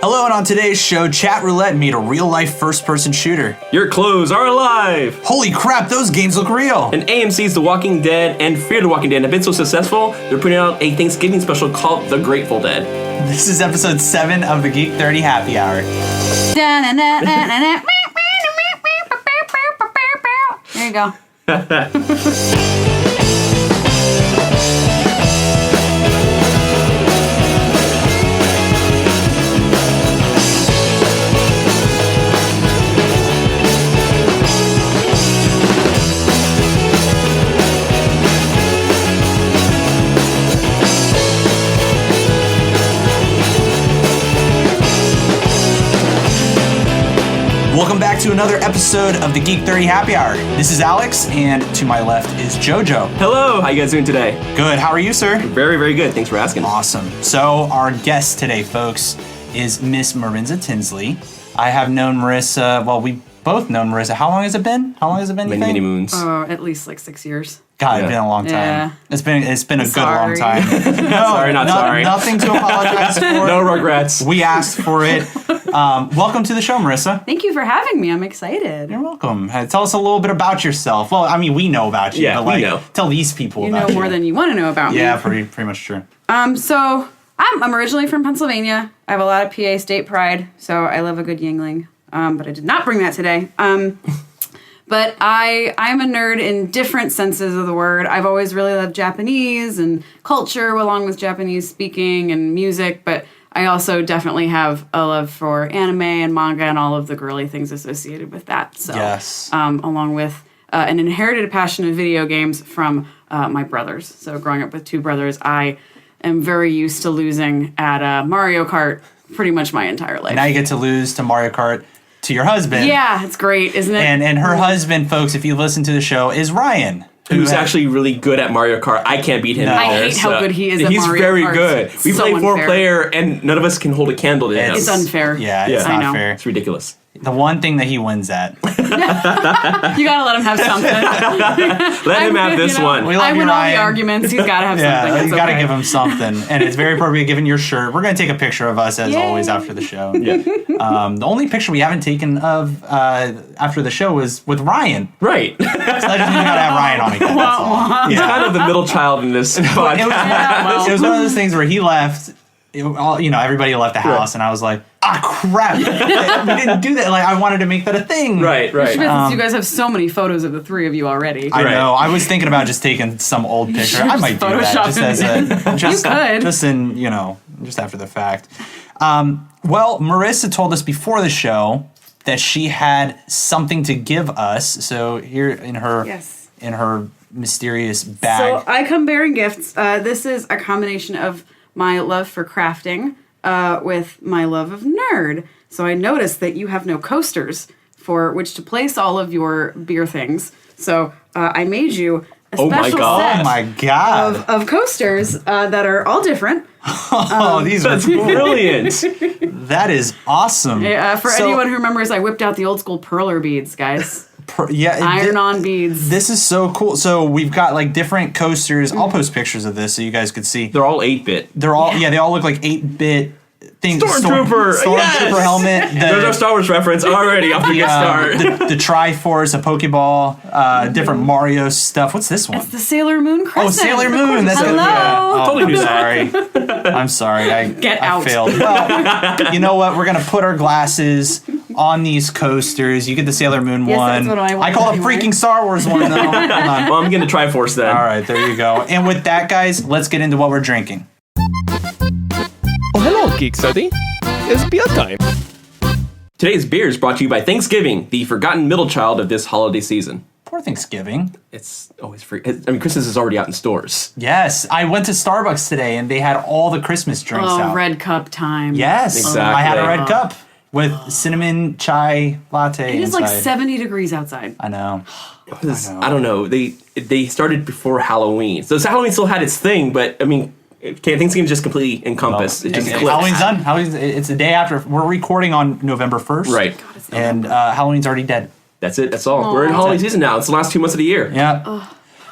Hello, and on today's show, Chat Roulette made a real-life first-person shooter. Your clothes are alive! Holy crap, those games look real! And AMC's The Walking Dead and Fear the Walking Dead have been so successful, they're putting out a Thanksgiving special called The Grateful Dead. This is episode 7 of the Geek 30 Happy Hour. There you go. Welcome back to another episode of the Geek 30 Happy Hour. This is Alex, and to my left is JoJo. Hello, how you guys doing today? Good, how are you, sir? Very, very good. Thanks for asking. Awesome. So, our guest today, folks, is Miss Marissa Tinsley. I have known Marissa, well, we both known Marissa. How long has it been? You Many, think? many moons. At least like 6 years. God, Yeah. It's been a long time. Yeah. It's been a good long Sorry. time. No, Sorry, not sorry. Nothing to apologize for. No regrets. We asked for it. Welcome to the show, Marissa. Thank you for having me. I'm excited. You're welcome. Tell us a little bit about yourself. Well, I mean, we know about you, Yeah, but we like, know. tell these people You about know you. more than you want to know about me. Yeah, pretty much true. So I'm originally from Pennsylvania. I have a lot of PA state pride, so I love a good Yingling. But I did not bring that today. But I'm a nerd in different senses of the word. I've always really loved Japanese and culture along with Japanese speaking and music, but I also definitely have a love for anime and manga and all of the girly things associated with that. So, Yes. along with an inherited passion of video games from my brothers. So growing up with two brothers, I am very used to losing at Mario Kart pretty much my entire life. Now you get to lose to Mario Kart to your husband. Yeah, it's great, isn't it? And her husband, folks, if you listen to the show, is Ryan. Who's actually really good at Mario Kart. I can't beat him. No. either, I hate how good he is at He's Mario very Kart. good. It's We so play unfair. 4-player, and none of us can hold a candle to him. It's unfair. Yeah, it's I not know. fair. It's ridiculous. The one thing that he wins at. You gotta let him have something. Let him have this one. We love I you, win all the Ryan. arguments. He's gotta have Yeah, something. you It's got to okay. give him something. And it's very appropriate given your shirt. We're going to take a picture of us, as Yay. always, after the show. Yeah. The only picture we haven't taken of after the show was with Ryan. Right. So I just got to have Ryan on again. That's all. He's kind of the middle child in this podcast. It was one of those things where he left. Everybody left the house, and I was like, crap. We didn't do that. Like, I wanted to make that a thing. Right. Since you guys have so many photos of the three of you already. I Right. know. I was thinking about just taking some old picture. should I might do that Photoshop just as a just, You could. just in just after the fact. Well, Marissa told us before the show that she had something to give us. So here in her Yes. in her mysterious bag. So I come bearing gifts. This is a combination of my love for crafting with my love of nerd. So I noticed that you have no coasters for which to place all of your beer things. So I made you a Oh my special God. set Oh my god! of coasters that are all different. These are That's brilliant. that is awesome. For So, anyone who remembers, I whipped out the old school perler beads, guys. Iron-on beads. This is so cool. So we've got like different coasters. I'll post pictures of this so you guys could see. They're all 8-bit. They're all they all look like 8-bit things. Stormtrooper, Stormtrooper yes! helmet. There's our Star Wars reference already off to a good start. The Triforce, a Pokeball, different Mario stuff. What's this one? It's the Sailor Moon crescent. Sailor Moon. That's Hello. Oh, Totally knew I'm that. sorry. I'm sorry. I Get I out. failed. Well, you know what? We're gonna put our glasses on these coasters. You get the Sailor Moon Yes, one. that's what I want call it anyway. freaking Star Wars one though. Hold on. Well, I'm going to Triforce then. All right, there you go. And with that, guys, let's get into what we're drinking. Oh, hello, Geek 30. It's beer time. Today's beer is brought to you by Thanksgiving, the forgotten middle child of this holiday season. Poor Thanksgiving. It's always free. I mean, Christmas is already out in stores. Yes, I went to Starbucks today and they had all the Christmas drinks Oh, out. red cup time. Yes, Exactly. I had a red cup with cinnamon chai latte. It is like inside. 70 degrees outside. I know. I don't know. They started before Halloween, so Halloween still had its thing, but I mean, things can just completely encompass. It just And clicks. Halloween's done. It's the day after. We're recording on November 1st. Right. And Halloween's already dead. That's it. That's all. We're in holiday season now. It's the last 2 months of the year. Yeah.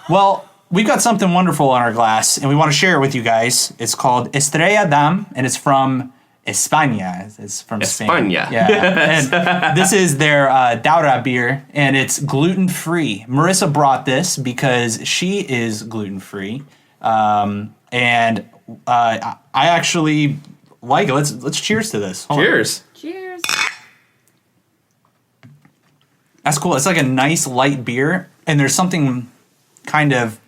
Well, we've got something wonderful on our glass, and we want to share it with you guys. It's called Estrella Damm, and it's from España. It's from Spain. España. Yeah. And this is their Daura beer, and it's gluten-free. Marissa brought this because she is gluten-free. And I actually like it. Let's cheers to this. Hold on. Cheers. Cheers. That's cool. It's like a nice light beer, and there's something kind of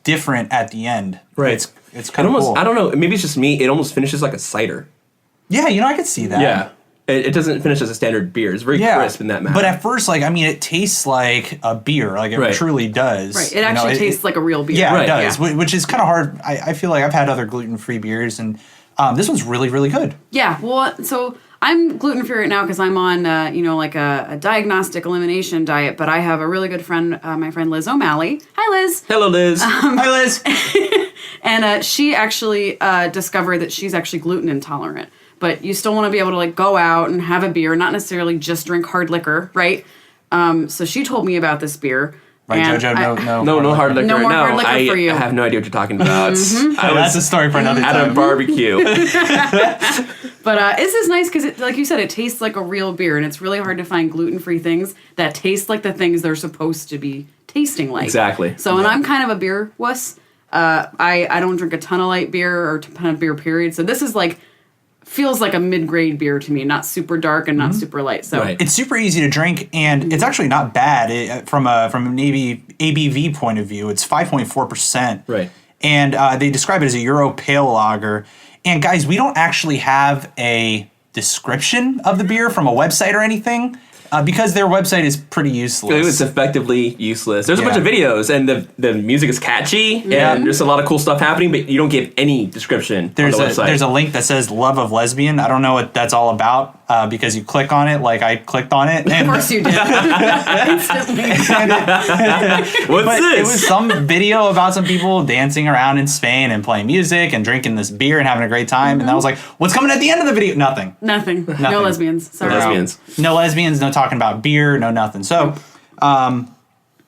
different at the end. Right. It's kind of almost, cool. I don't know. Maybe it's just me. It almost finishes like a cider. Yeah, I could see that. Yeah. It doesn't finish as a standard beer. It's very crisp in that matter. But at first, it tastes like a beer. Like, it truly does. Right. It actually tastes like a real beer. Yeah, Right. it does, Yeah. which is kind of hard. I feel like I've had other gluten-free beers, and this one's really, really good. Yeah, well, so I'm gluten-free right now because I'm on, a diagnostic elimination diet, but I have a really good friend, my friend Liz O'Malley. Hi, Liz. Hello, Liz. Hi, Liz. And she actually discovered that she's actually gluten intolerant. But you still want to be able to go out and have a beer, not necessarily just drink hard liquor, right? So she told me about this beer. Right, and JoJo, no hard liquor. No more hard liquor for you. I have no idea what you're talking about. That's a story for another At time. a barbecue. But this is nice because, like you said, it tastes like a real beer, and it's really hard to find gluten-free things that taste like the things they're supposed to be tasting like. Exactly. So, and I'm kind of a beer wuss. I don't drink a ton of light beer or a ton of beer, period. So this is feels like a mid-grade beer to me, not super dark and not super light. So Right. It's super easy to drink, and it's actually not bad from an ABV point of view. It's 5.4%. Right. And they describe it as a Euro pale lager. And guys, we don't actually have a description of the beer from a website or anything because their website is pretty useless. It's effectively useless. There's a Yeah. bunch of videos, and the music is catchy, and there's a lot of cool stuff happening, but you don't give any description on the website. There's a link that says "Love of Lesbian." I don't know what that's all about because you click on it, like I clicked on it. And, of course you did. Instantly. What's but this? it was some video about some people dancing around in Spain and playing music and drinking this beer and having a great time. And I was like, "What's coming at the end of the video?" Nothing. Nothing. No lesbians. Sorry. No lesbians. No lesbians. No talking about beer. No nothing. So.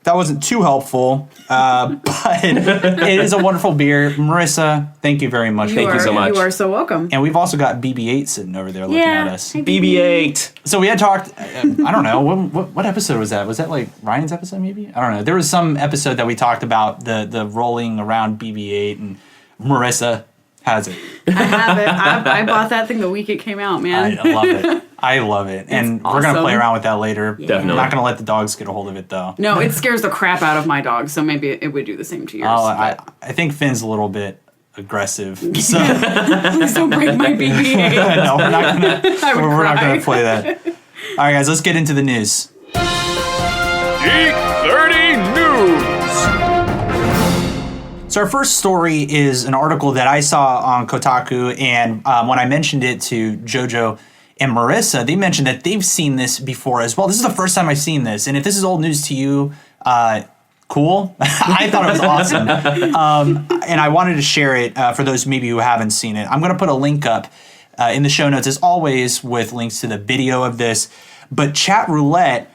That wasn't too helpful, but it is a wonderful beer. Marissa, thank you very much. Thank you so much. You are so welcome. And we've also got BB-8 sitting over there looking at us. BB-8. So we had talked, I don't know, what episode was that? Was that like Ryan's episode maybe? I don't know. There was some episode that we talked about the rolling around BB-8, and Marissa has it. I have it. I bought that thing the week it came out, man. I love it. I love it. And we're going to play awesome. around with that later. Definitely. I'm not going to let the dogs get a hold of it though. No, it scares the crap out of my dog, so maybe it would do the same to yours. Oh, but I think Finn's a little bit aggressive. So please don't break my BB-8. no, we're not going to. I would We're not cry. going to play that. All right, guys, let's get into the news. Geek 30 News. So our first story is an article that I saw on Kotaku, and when I mentioned it to JoJo and Marissa, they mentioned that they've seen this before as well. This is the first time I've seen this, and if this is old news to you, cool. I thought it was awesome, and I wanted to share it for those maybe who haven't seen it. I'm going to put a link up in the show notes as always with links to the video of this. But Chat Roulette.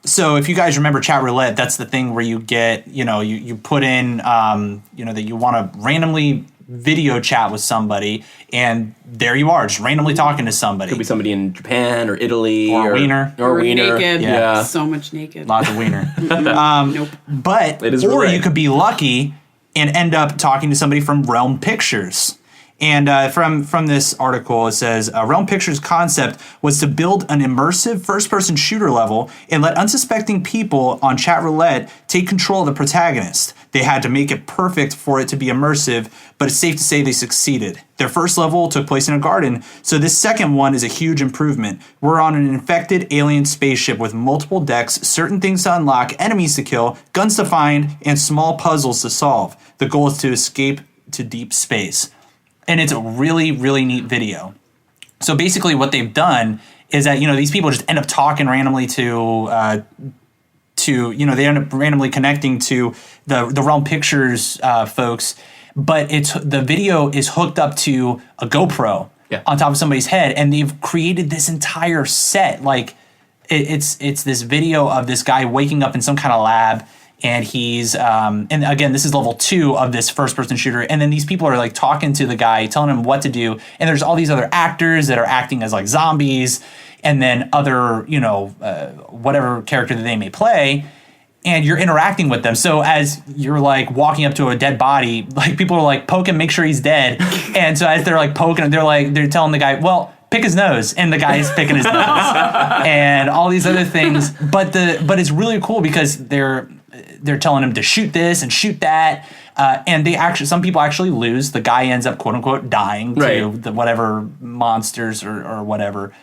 So if you guys remember Chat Roulette, that's the thing where you get, you put in, that you want to randomly video chat with somebody, and there you are, just randomly talking to somebody. Could be somebody in Japan or Italy Or wiener. or wiener. Naked. Yeah. So much naked. Lots of wiener. Nope. But, It is or roulette. you could be lucky and end up talking to somebody from Realm Pictures. And from this article, it says, Realm Pictures' concept was to build an immersive first-person shooter level and let unsuspecting people on Chat Roulette take control of the protagonist. They had to make it perfect for it to be immersive, but it's safe to say they succeeded. Their first level took place in a garden, so this second one is a huge improvement. We're on an infected alien spaceship with multiple decks, certain things to unlock, enemies to kill, guns to find, and small puzzles to solve. The goal is to escape to deep space. And it's a really, really neat video. So basically what they've done is that, these people just end up talking randomly to they end up randomly connecting to the Realm Pictures folks, but the video is hooked up to a GoPro on top of somebody's head, and they've created this entire set. Like it's this video of this guy waking up in some kind of lab, and he's and again, this is level 2 of this first-person shooter, and then these people are like talking to the guy, telling him what to do, and there's all these other actors that are acting as like zombies, and then other whatever character that they may play. And you're interacting with them. So as you're like walking up to a dead body, like people are like, poke him, make sure he's dead. And so as they're like poking him, they're telling the guy, well, pick his nose. And the guy's picking his nose. And all these other things. But it's really cool because they're telling him to shoot this and shoot that. And some people actually lose. The guy ends up quote unquote dying to the whatever monsters or whatever.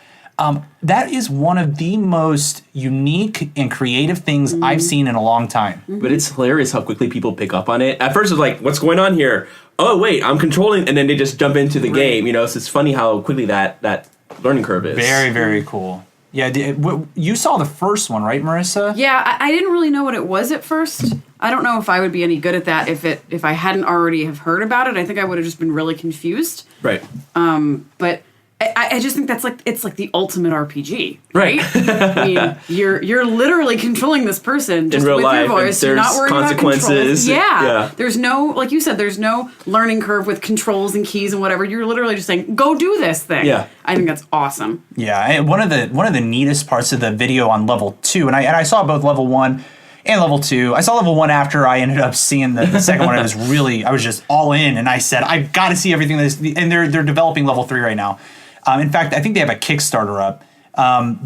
That is one of the most unique and creative things I've seen in a long time. But it's hilarious how quickly people pick up on it. At first, it's like, what's going on here? Oh, wait, I'm controlling. And then they just jump into the game, So it's funny how quickly that learning curve is. Very, very cool. Yeah, you saw the first one, right, Marissa? Yeah, I didn't really know what it was at first. I don't know if I would be any good at that if I hadn't already have heard about it. I think I would have just been really confused. Right. But I just think it's like the ultimate RPG, Right. I mean, you're literally controlling this person just in real with life, your voice. You're not worried consequences. about controls. Yeah. There's no, like you said, there's no learning curve with controls and keys and whatever. You're literally just saying, go do this thing. Yeah. I think that's awesome. Yeah, one of the neatest parts of the video on level 2, and I saw both level 1 and level 2. I saw level 1 after I ended up seeing the second one. I was just all in, and I said, I've got to see everything. And they're developing level 3 right now. In fact, I think they have a Kickstarter up.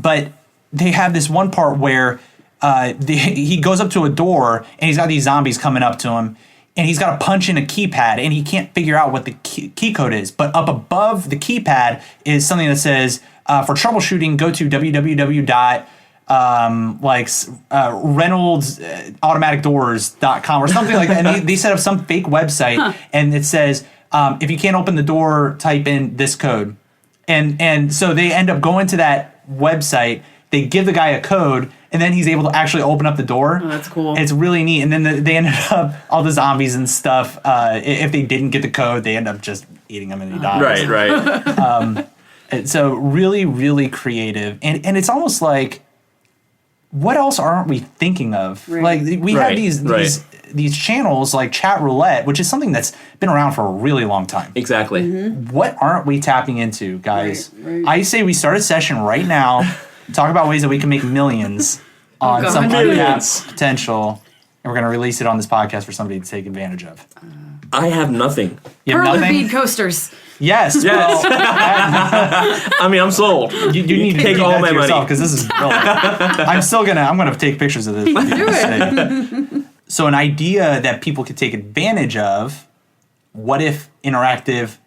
But they have this one part where he goes up to a door and he's got these zombies coming up to him, and he's got to punch in a keypad and he can't figure out what the key code is. But up above the keypad is something that says, for troubleshooting, go to reynoldsautomaticdoors.com or something like that. And they set up some fake website and it says, if you can't open the door, type in this code. And so they end up going to that website, they give the guy a code, and then he's able to actually open up the door. Oh, that's cool. It's really neat. And then they ended up, all the zombies and stuff, if they didn't get the code, they end up just eating him and he dies. Right. And so really, really creative. And it's almost like, what else aren't we thinking of? Right. Like we have these channels like Chat Roulette, which is something that's been around for a really long time. Exactly. Mm-hmm. What aren't we tapping into, guys? Right. I say we start a session right now, talk about ways that we can make millions on God. some Millions. untapped potential, and we're going to release it on this podcast for somebody to take advantage of. I have nothing. You have Perler nothing? bead coasters. Yes. Well, I mean, I'm sold. you need to take all my money. because this is brilliant. I'm gonna take pictures of this. Do it. So an idea that people could take advantage of, what if interactive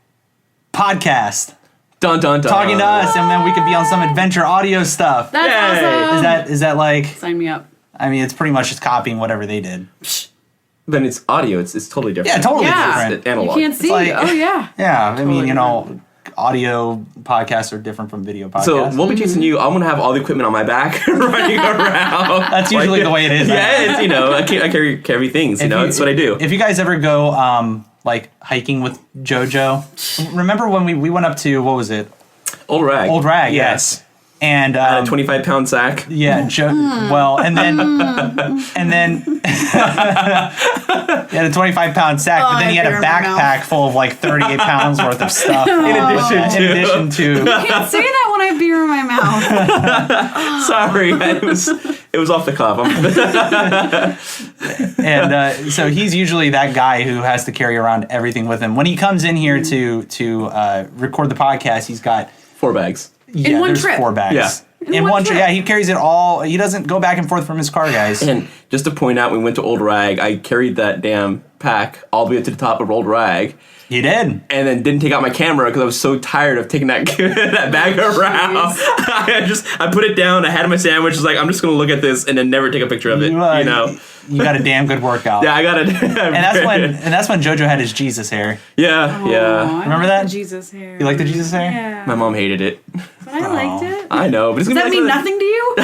podcast? Dun, dun, dun. Talking to us, and then we could be on some adventure audio stuff. That's Yay. awesome. Is that like, Sign me up. I mean, it's pretty much just copying whatever they did. Then it's audio. It's totally different. Yeah, totally Yeah. different. Analog. You can't see. like- Oh, yeah. Yeah, I mean, Totally audio podcasts are different from video podcasts. So we'll be teaching you. I'm gonna have all the equipment on my back, running around. That's usually the way it is. Yeah, it's, I carry things. That's what I do. If you guys ever go like hiking with JoJo, remember when we went up to, what was it? Old rag. Old Rag. Yes. And 25-pound sack. yeah, well, and then he had a 25-pound sack, but then he had a backpack full of like 38 pounds worth of stuff. In addition to. You can't say that when I have beer in my mouth. Sorry, it was off the cuff. And so he's usually that guy who has to carry around everything with him. When he comes in here to record the podcast, he's got 4 bags. yeah, one there's trip. 4 bags. In In one one trip. trip. Yeah, he carries it all. He doesn't go back and forth from his car, guys. And just to point out, we went to Old Rag. I carried that damn pack all the way up to the top of Old Rag. He did. And then didn't take out my camera because I was so tired of taking that that bag around. I put it down. I had my sandwich. I was like, I'm just gonna look at this and then never take a picture of it. You got a damn good workout. Yeah, I got it. And that's when JoJo had his Jesus hair. Yeah, yeah. Remember that? The Jesus hair. You like the Jesus hair? Yeah. My mom hated it. But I liked it. I know, but it's Does gonna that be mean like nothing to you?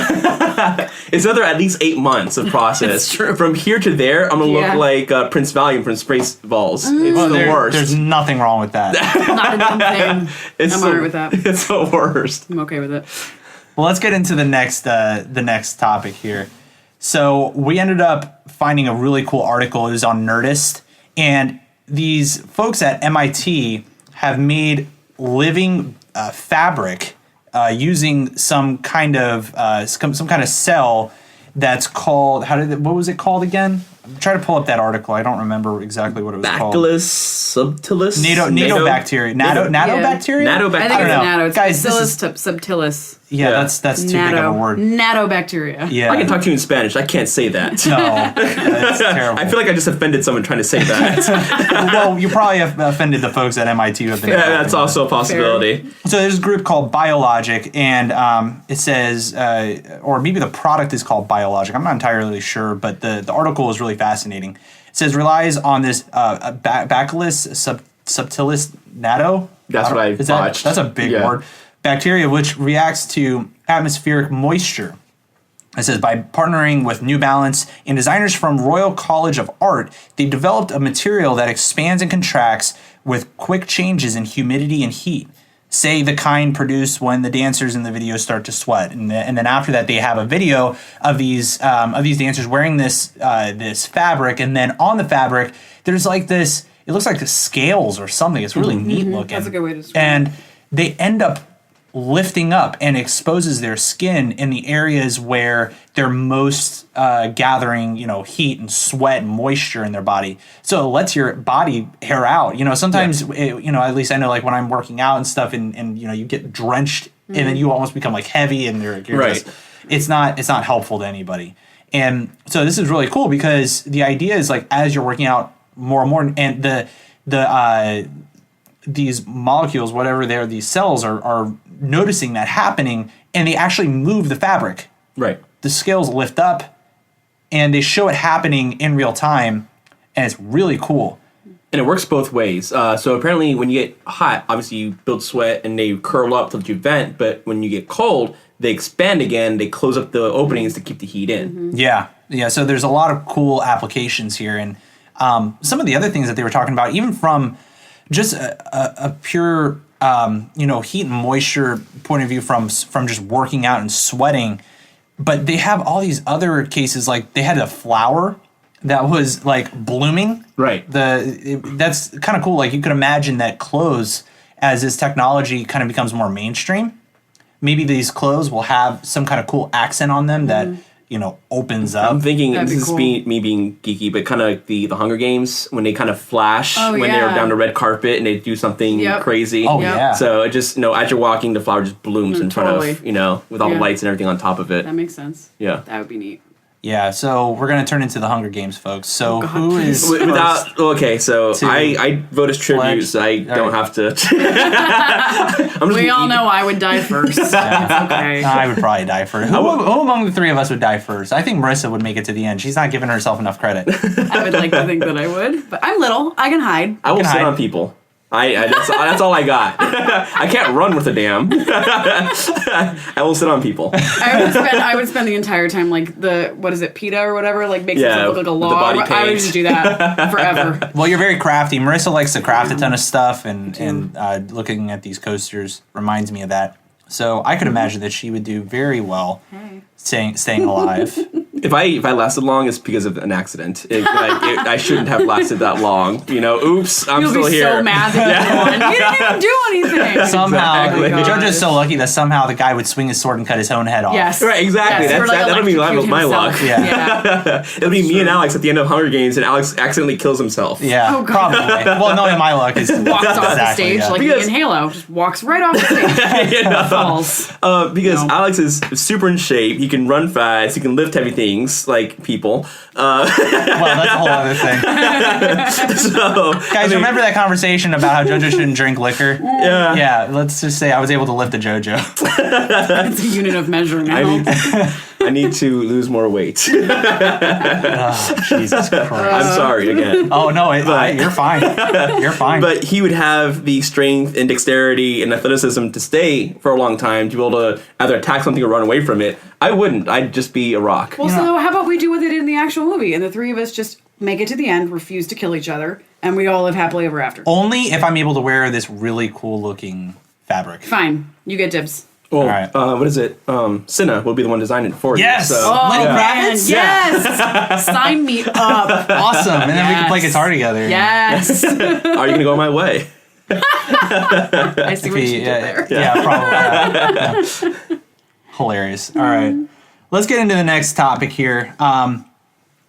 It's another at least 8 months of process. It's true. From here to there, I'm gonna Yeah. look like Prince Valium from Spaceballs. It's the worst. There's nothing wrong with that. Not a dumb thing. It's I'm the- alright with that. It's the worst. I'm okay with it. Well, let's get into the next topic here. So we ended up finding a really cool article. It was on Nerdist, and these folks at MIT have made living fabric using some kind of cell that's called, what was it called again? I'm trying to pull up that article. I don't remember exactly what it was called. Bacillus subtilis? Natobacteria. Natobacteria? Natobacteria. I think it's natto. It's Guys, Bacillus subtilis. Yeah, that's too big of a word. Natobacteria. Yeah. I can talk to you in Spanish. I can't say that. No, that's terrible. I feel like I just offended someone trying to say that. Well, you probably have offended the folks at MIT who have been. Yeah, that's also a possibility. So there's a group called Biologic, and it says, or maybe the product is called Biologic. I'm not entirely sure, but the article is really fascinating. It says relies on this Bacillus subtilis natto. That's what I botched. That's a big word. Bacteria which reacts to atmospheric moisture. It says by partnering with New Balance and designers from Royal College of Art, they developed a material that expands and contracts with quick changes in humidity and heat. Say the kind produced when the dancers in the video start to sweat, and then after that they have a video of these dancers wearing this fabric, and then on the fabric there's like this. It looks like the scales or something. It's really neat looking. That's a good way to describe it. And they end up lifting up and exposes their skin in the areas where they're most gathering, heat and sweat and moisture in their body. So it lets your body air out. Sometimes, at least I know, like when I'm working out and stuff, and you get drenched, and then you almost become like heavy, and you're right. just, it's not helpful to anybody. And so this is really cool because the idea is like as you're working out more and more, and these molecules, whatever they're, these cells are noticing that happening, and they actually move the fabric. Right. The scales lift up, and they show it happening in real time, and it's really cool. And it works both ways. So apparently when you get hot, obviously you build sweat and they curl up till you vent, but when you get cold, they expand again, they close up the openings to keep the heat in. Mm-hmm. Yeah, so there's a lot of cool applications here, and some of the other things that they were talking about, even from just a pure heat and moisture point of view from just working out and sweating, but they have all these other cases, like they had a flower that was like blooming. Right. That's kind of cool. Like you could imagine that clothes, as this technology kind of becomes more mainstream, maybe these clothes will have some kind of cool accent on them that opens up. I'm thinking That'd this be is cool. me being geeky, but kind of like the Hunger Games when they kind of flash when they're down the red carpet and they do something crazy. Oh Yep. yeah. So it just as you're walking, the flower just blooms in front totally. of with all the lights and everything on top of it. That makes sense. Yeah. That would be neat. Yeah, so we're gonna turn into the Hunger Games, folks. So who is Without so to I vote as tribute, pledge- so I don't have to. We all know I would die first. It's okay. I would probably die first. Who among the three of us would die first? I think Marissa would make it to the end. She's not giving herself enough credit. I would like to think that I would, but I'm little. I can hide. I will can sit hide. on people. That's all I got. I can't run with a dam. I will sit on people. I would spend the entire time like PETA or whatever, like makes it look like a with the log. body I would paint. just do that forever. Well, you're very crafty. Marissa likes to craft a ton of stuff, and looking at these coasters reminds me of that. So I could imagine that she would do very well staying alive. If I lasted long, it's because of an accident. I shouldn't have lasted that long. Oops, I'm You'll still be here. so mad that you didn't even do anything. Somehow, Exactly. Oh my God. JoJo's so lucky that somehow the guy would swing his sword and cut his own head off. Yes. Right, exactly. Yes, or, like, That'll be electrocute my himself. luck. Yeah. It'll be me and Alex at the end of Hunger Games, and Alex accidentally kills himself. Yeah, Oh, God. probably. Well, no, my luck is Walks off the exactly, stage yeah. like Because- in Halo. Just walks right off the stage. Falls. Because No. Alex is super in shape. He can run fast. He can lift heavy things like people. Well, that's a whole other thing. So, Guys, remember that conversation about how JoJo shouldn't drink liquor? Yeah. Yeah, let's just say I was able to lift a JoJo. It's a unit of measure now. I need to lose more weight. Oh, Jesus Christ. I'm sorry again. Oh, no, you're fine. You're fine. But he would have the strength and dexterity and athleticism to stay for a long time, to be able to either attack something or run away from it. I wouldn't. I'd just be a rock. Well, so how about we do what they did in the actual movie, and the three of us just make it to the end, refuse to kill each other, and we all live happily ever after. Only if I'm able to wear this really cool looking fabric. Fine, you get dibs. Well, All right. what is it? Cinna will be the one designing it for Yes! you. So, Oh, Lenny man, Kravitz? yes! Sign me up. Awesome. And then we can play Yes. guitar together. Yes. are you going to go my way? I see what you did there. Yeah, probably. Yeah. Hilarious. All right. Let's get into the next topic here.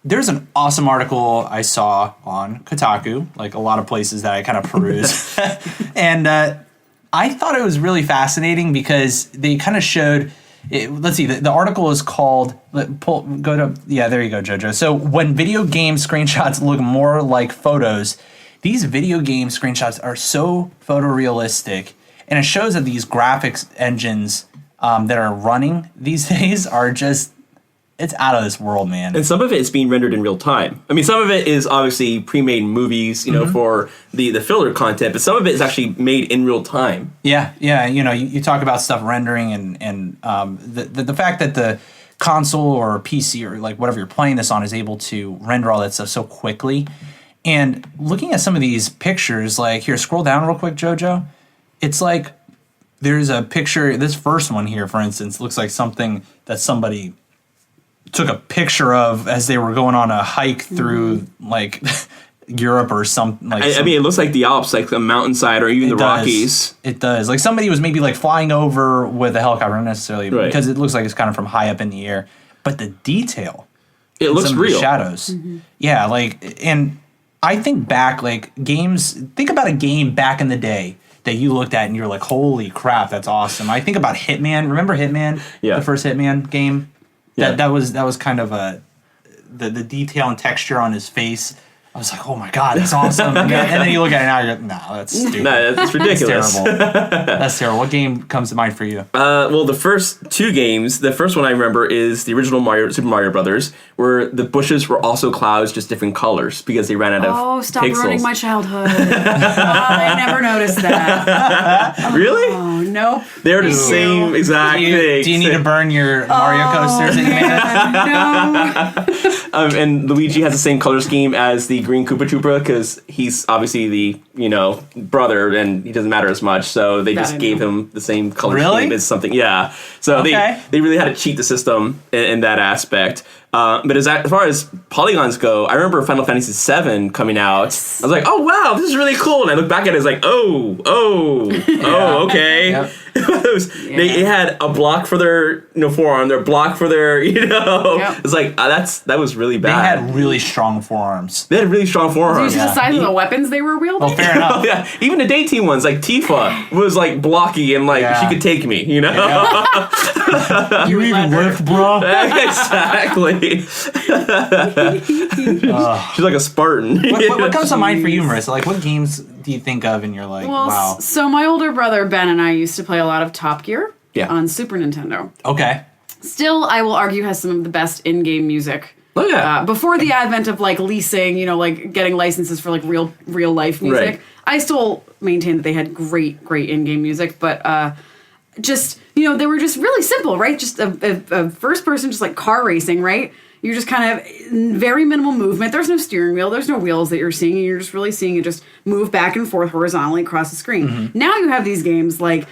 There's an awesome article I saw on Kotaku, like a lot of places that I kind of peruse. And I thought it was really fascinating because they kind of showed. Let's see. The article is called. There you go, JoJo. So when video game screenshots look more like photos, these video game screenshots are so photorealistic, and it shows that these graphics engines that are running these days are just. It's out of this world, man. And some of it is being rendered in real time. I mean, some of it is obviously pre-made movies, you know, for the filler content, but some of it is actually made in real time. Yeah. You know, you talk about stuff rendering and the fact that the console or PC or like whatever you're playing this on is able to render all that stuff so quickly. And looking at some of these pictures, like here, scroll down real quick, JoJo. It's like there's a picture. This first one here, for instance, looks like something that somebody took a picture of as they were going on a hike through like Europe or something. Like I mean, it looks like the Alps, like the mountainside or even the Rockies. It does. Like somebody was maybe like flying over with a helicopter, not necessarily because it looks like it's kind of from high up in the air. But the detail, it looks some real. Of the shadows, yeah. Like, and I think back, like games. Think about a game back in the day that you looked at and you're like, "Holy crap, that's awesome!" I think about Hitman. Remember Hitman? Yeah. The first Hitman game. Yeah. That was kind of the detail and texture on his face. I was like, oh my god, that's awesome. And then you look at it now, you're like, no, that's stupid. No, that's ridiculous. That's terrible. That's terrible. What game comes to mind for you? Well, the first two games, the first one I remember is the original Super Mario Brothers, where the bushes were also clouds, just different colors because they ran out of Oh, stop pixels. ruining my childhood. I never noticed that. Really? Oh, nope. They're the same exact thing. Do you need to burn your Mario coasters that you made? No. And Luigi has the same color scheme as the green Koopa Troopa because he's obviously the, brother and he doesn't matter as much. So they just gave him the same color scheme as something. Yeah. So they really had to cheat the system in that aspect. But as far as polygons go, I remember Final Fantasy VII coming out. I was like, oh, wow, this is really cool. And I look back at it, it's like, okay. Yep. They had a block for their forearm, their block for their, Yep. It's like, that was really They bad. had really strong forearms. They had really strong Did forearms. you see the size of the weapons they were wielding? Well, fair enough. Yeah, even the Day-Team ones, like Tifa, was like blocky and like she could take me, You even lift, bro? Exactly. She's like a Spartan. What comes to mind for you, Marissa? Like, what games do you think of and you're like, Well, wow? so my older brother Ben and I used to play a lot of Top Gear Yeah. on Super Nintendo. Okay. Still, I will argue, has some of the best in-game music. Oh yeah. Before the advent of like leasing, like getting licenses for like real life music, Right. I still maintain that they had great in-game music, but just they were just really simple, right? Just a first person, just like car racing, right? You're just kind of very minimal movement. There's no steering wheel. There's no wheels that you're seeing. And you're just really seeing it just move back and forth horizontally across the screen. Now you have these games like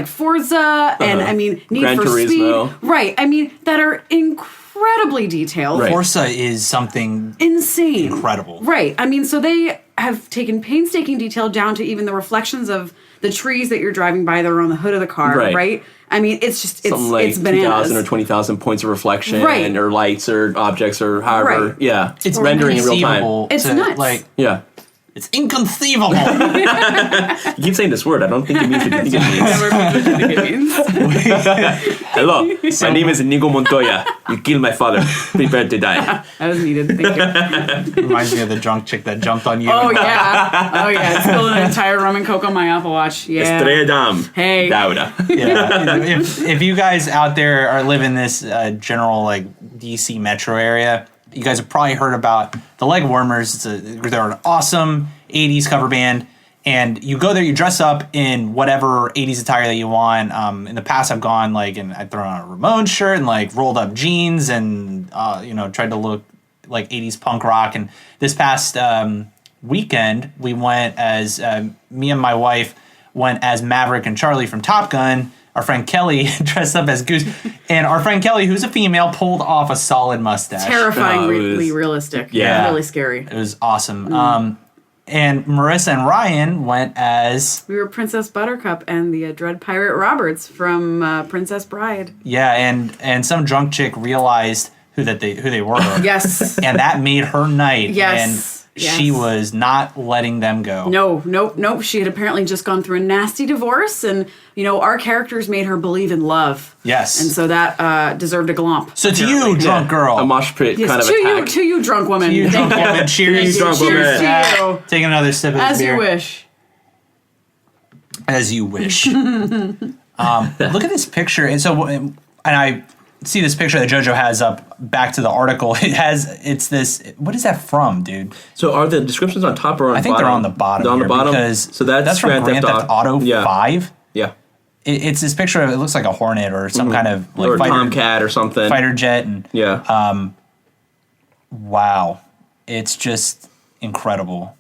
Forza and I mean Need Gran for Turismo. Speed, right? I mean that are incredibly detailed. Right. Forza is something Insane. incredible. Right. I mean, so they have taken painstaking detail down to even the reflections of the trees that you're driving by that are on the hood of the car, right? I mean, it's just, Something like it's bananas. 2,000 or 20,000 points of reflection Right. or lights or objects or however. Right. Yeah. It's rendering in real time. inconceivable It's to, nuts. Like, Yeah. it's inconceivable. You keep saying this word. I don't think it means what you think it means. Hello. My name is Inigo Montoya. You killed my father. Prepare to die. That was needed. Thank you. Reminds me of the drunk chick that jumped on you. Oh, yeah. Spilled an entire rum and coke on my Apple Watch. Yeah. Estrella Damm. Hey. Daura. Yeah. If you guys out there are living this general like DC metro area, you guys have probably heard about the Leg Warmers. They're an awesome 80s cover band. And you go there, you dress up in whatever 80s attire that you want. In the past, I've gone and I throw on a Ramones shirt and like rolled up jeans and tried to look like 80s punk rock. And this past weekend, we went as me and my wife went as Maverick and Charlie from Top Gun. our friend Kelly dressed up as Goose, and our friend Kelly, who's a female, pulled off a solid mustache. Terrifyingly realistic. Yeah. Really scary. It was awesome. And Marissa and Ryan went as... We were Princess Buttercup and the Dread Pirate Roberts from Princess Bride. Yeah, and some drunk chick realized who they were. Yes. And that made her night. Yes. And she was not letting them go. Nope. She had apparently just gone through a nasty divorce, and our characters made her believe in love. Yes. And so that deserved a glomp. So to you, drunk girl. A mosh pit kind of attack. To you, drunk woman. To you, drunk woman. Cheers. Drunk woman. Cheers to you. Take another sip of As beer. you wish. As you wish. Look at this picture. And so, and I see this picture that JoJo has up back to the article. It's this, what is that from, dude? So are the descriptions on top or on the bottom? I think they're on the bottom. They're on the bottom? Because so that's from Grand Theft Auto 5. Yeah. It's this picture of, it looks like a Hornet or some kind of like or a fighter, Tomcat or something. Fighter jet. And yeah. Wow. It's just incredible.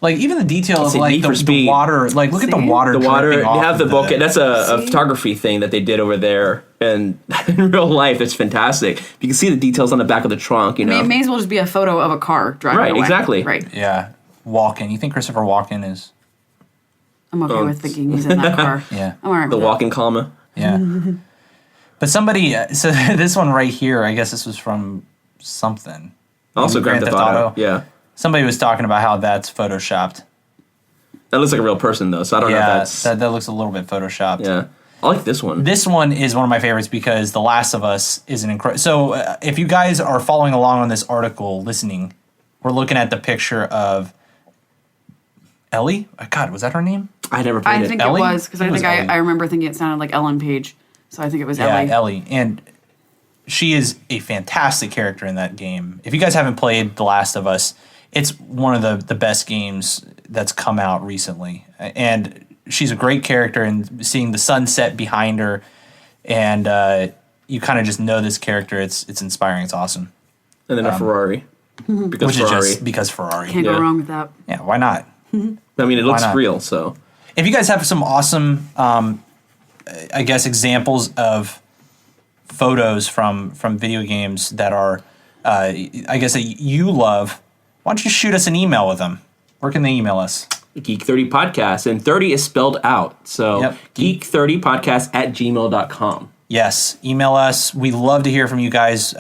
Like, even the detail of, like, the Speed. water. Like, look at the water. The water. They off have the of bulkhead. That's a photography thing that they did over there. And in real life, it's fantastic. You can see the details on the back of the trunk, I mean, it may as well just be a photo of a car driving Right, away. exactly. Right. Yeah. Walken. You think Christopher Walken is... I'm okay with thinking he's in that car. Yeah. I'm all right The with that. walk-in comma. Yeah. But somebody... so this one right here, I guess this was from something. Also Grand Theft Auto. Yeah. Somebody was talking about how that's photoshopped. That looks like a real person, though, so I don't know if that's... that looks a little bit photoshopped. Yeah. I like this one. This one is one of my favorites because The Last of Us is an incredible... So if you guys are following along on this article, listening, we're looking at the picture of Ellie. God, was that her name? I never played I it. think Ellie? it was, because I think I remember thinking it sounded like Ellen Page. So I think it was Ellie. Yeah, Ellie. And she is a fantastic character in that game. If you guys haven't played The Last of Us, it's one of the best games that's come out recently. And she's a great character, and seeing the sunset behind her, and you kind of just know this character. It's inspiring. It's awesome. And then a Ferrari. Because Which Ferrari. is just because Ferrari. Can't go wrong with that. Yeah, why not? I mean, it looks not? real, so... If you guys have some awesome, I guess, examples of photos from video games that are, I guess, that you love, why don't you shoot us an email with them? Where can they email us? Geek30 Podcast, and 30 is spelled out. So Yep. geek30podcast@gmail.com. Yes, email us. We love to hear from you guys.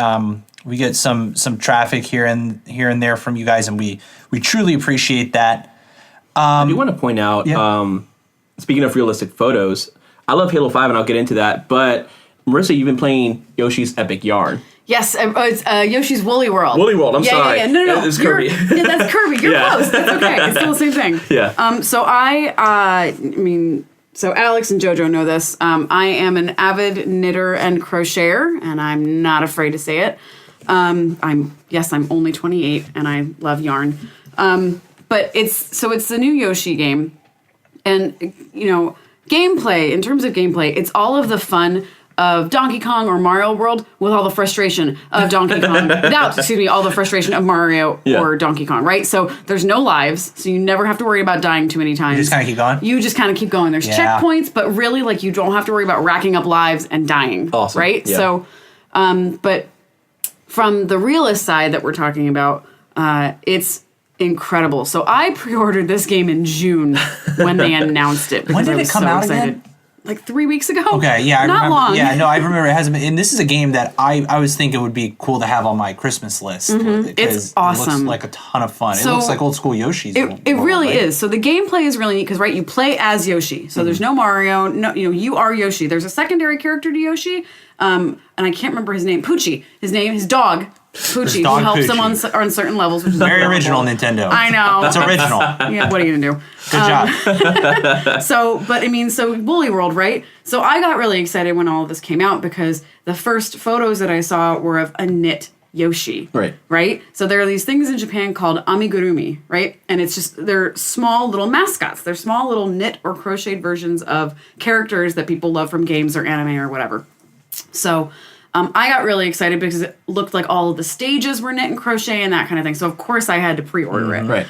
We get some traffic here and there from you guys, and we truly appreciate that. I do want to point out, speaking of realistic photos, I love Halo 5, and I'll get into that, but Marissa, you've been playing Yoshi's Epic Yarn. Yes, it's Yoshi's Woolly World. Woolly World, I'm sorry. Yeah. No. It's Kirby. Yeah, that's Kirby. You're close. That's okay. It's still the same thing. Yeah. So Alex and JoJo know this. I am an avid knitter and crocheter, and I'm not afraid to say it. I'm only 28, and I love yarn. But it's the new Yoshi game, and gameplay. In terms of gameplay, it's all of the fun of Donkey Kong or Mario World with all the frustration of Donkey Kong without, all the frustration of Mario or Donkey Kong, right? So there's no lives, so you never have to worry about dying too many times. You just kind of keep going? You just kind of keep going. There's checkpoints, but really, like, you don't have to worry about racking up lives and dying. Awesome. Right? Yeah. So, but from the realist side that we're talking about, it's incredible. So I pre-ordered this game in June when they announced it. When did it come out again? Like 3 weeks ago. Okay, yeah, I not remember, long. Yeah, no, I remember it hasn't been. And this is a game that I was thinking would be cool to have on my Christmas list. It's awesome. It looks like a ton of fun. So it looks like old school Yoshi's. It really is. So the gameplay is really neat because you play as Yoshi. So there's no Mario. No, you are Yoshi. There's a secondary character to Yoshi, and I can't remember his name. Poochie. His dog. Poochie, dog who helps Poochie. him on certain levels, which is very adorable. original Nintendo. I know. That's original. Yeah, what are you gonna do? Good job. So Woolly World, right? So I got really excited when all of this came out because the first photos that I saw were of a knit Yoshi. Right. Right? So there are these things in Japan called amigurumi, right? And they're small little mascots. They're small little knit or crocheted versions of characters that people love from games or anime or whatever. So I got really excited because it looked like all of the stages were knit and crochet and that kind of thing. So of course I had to pre-order it. Right.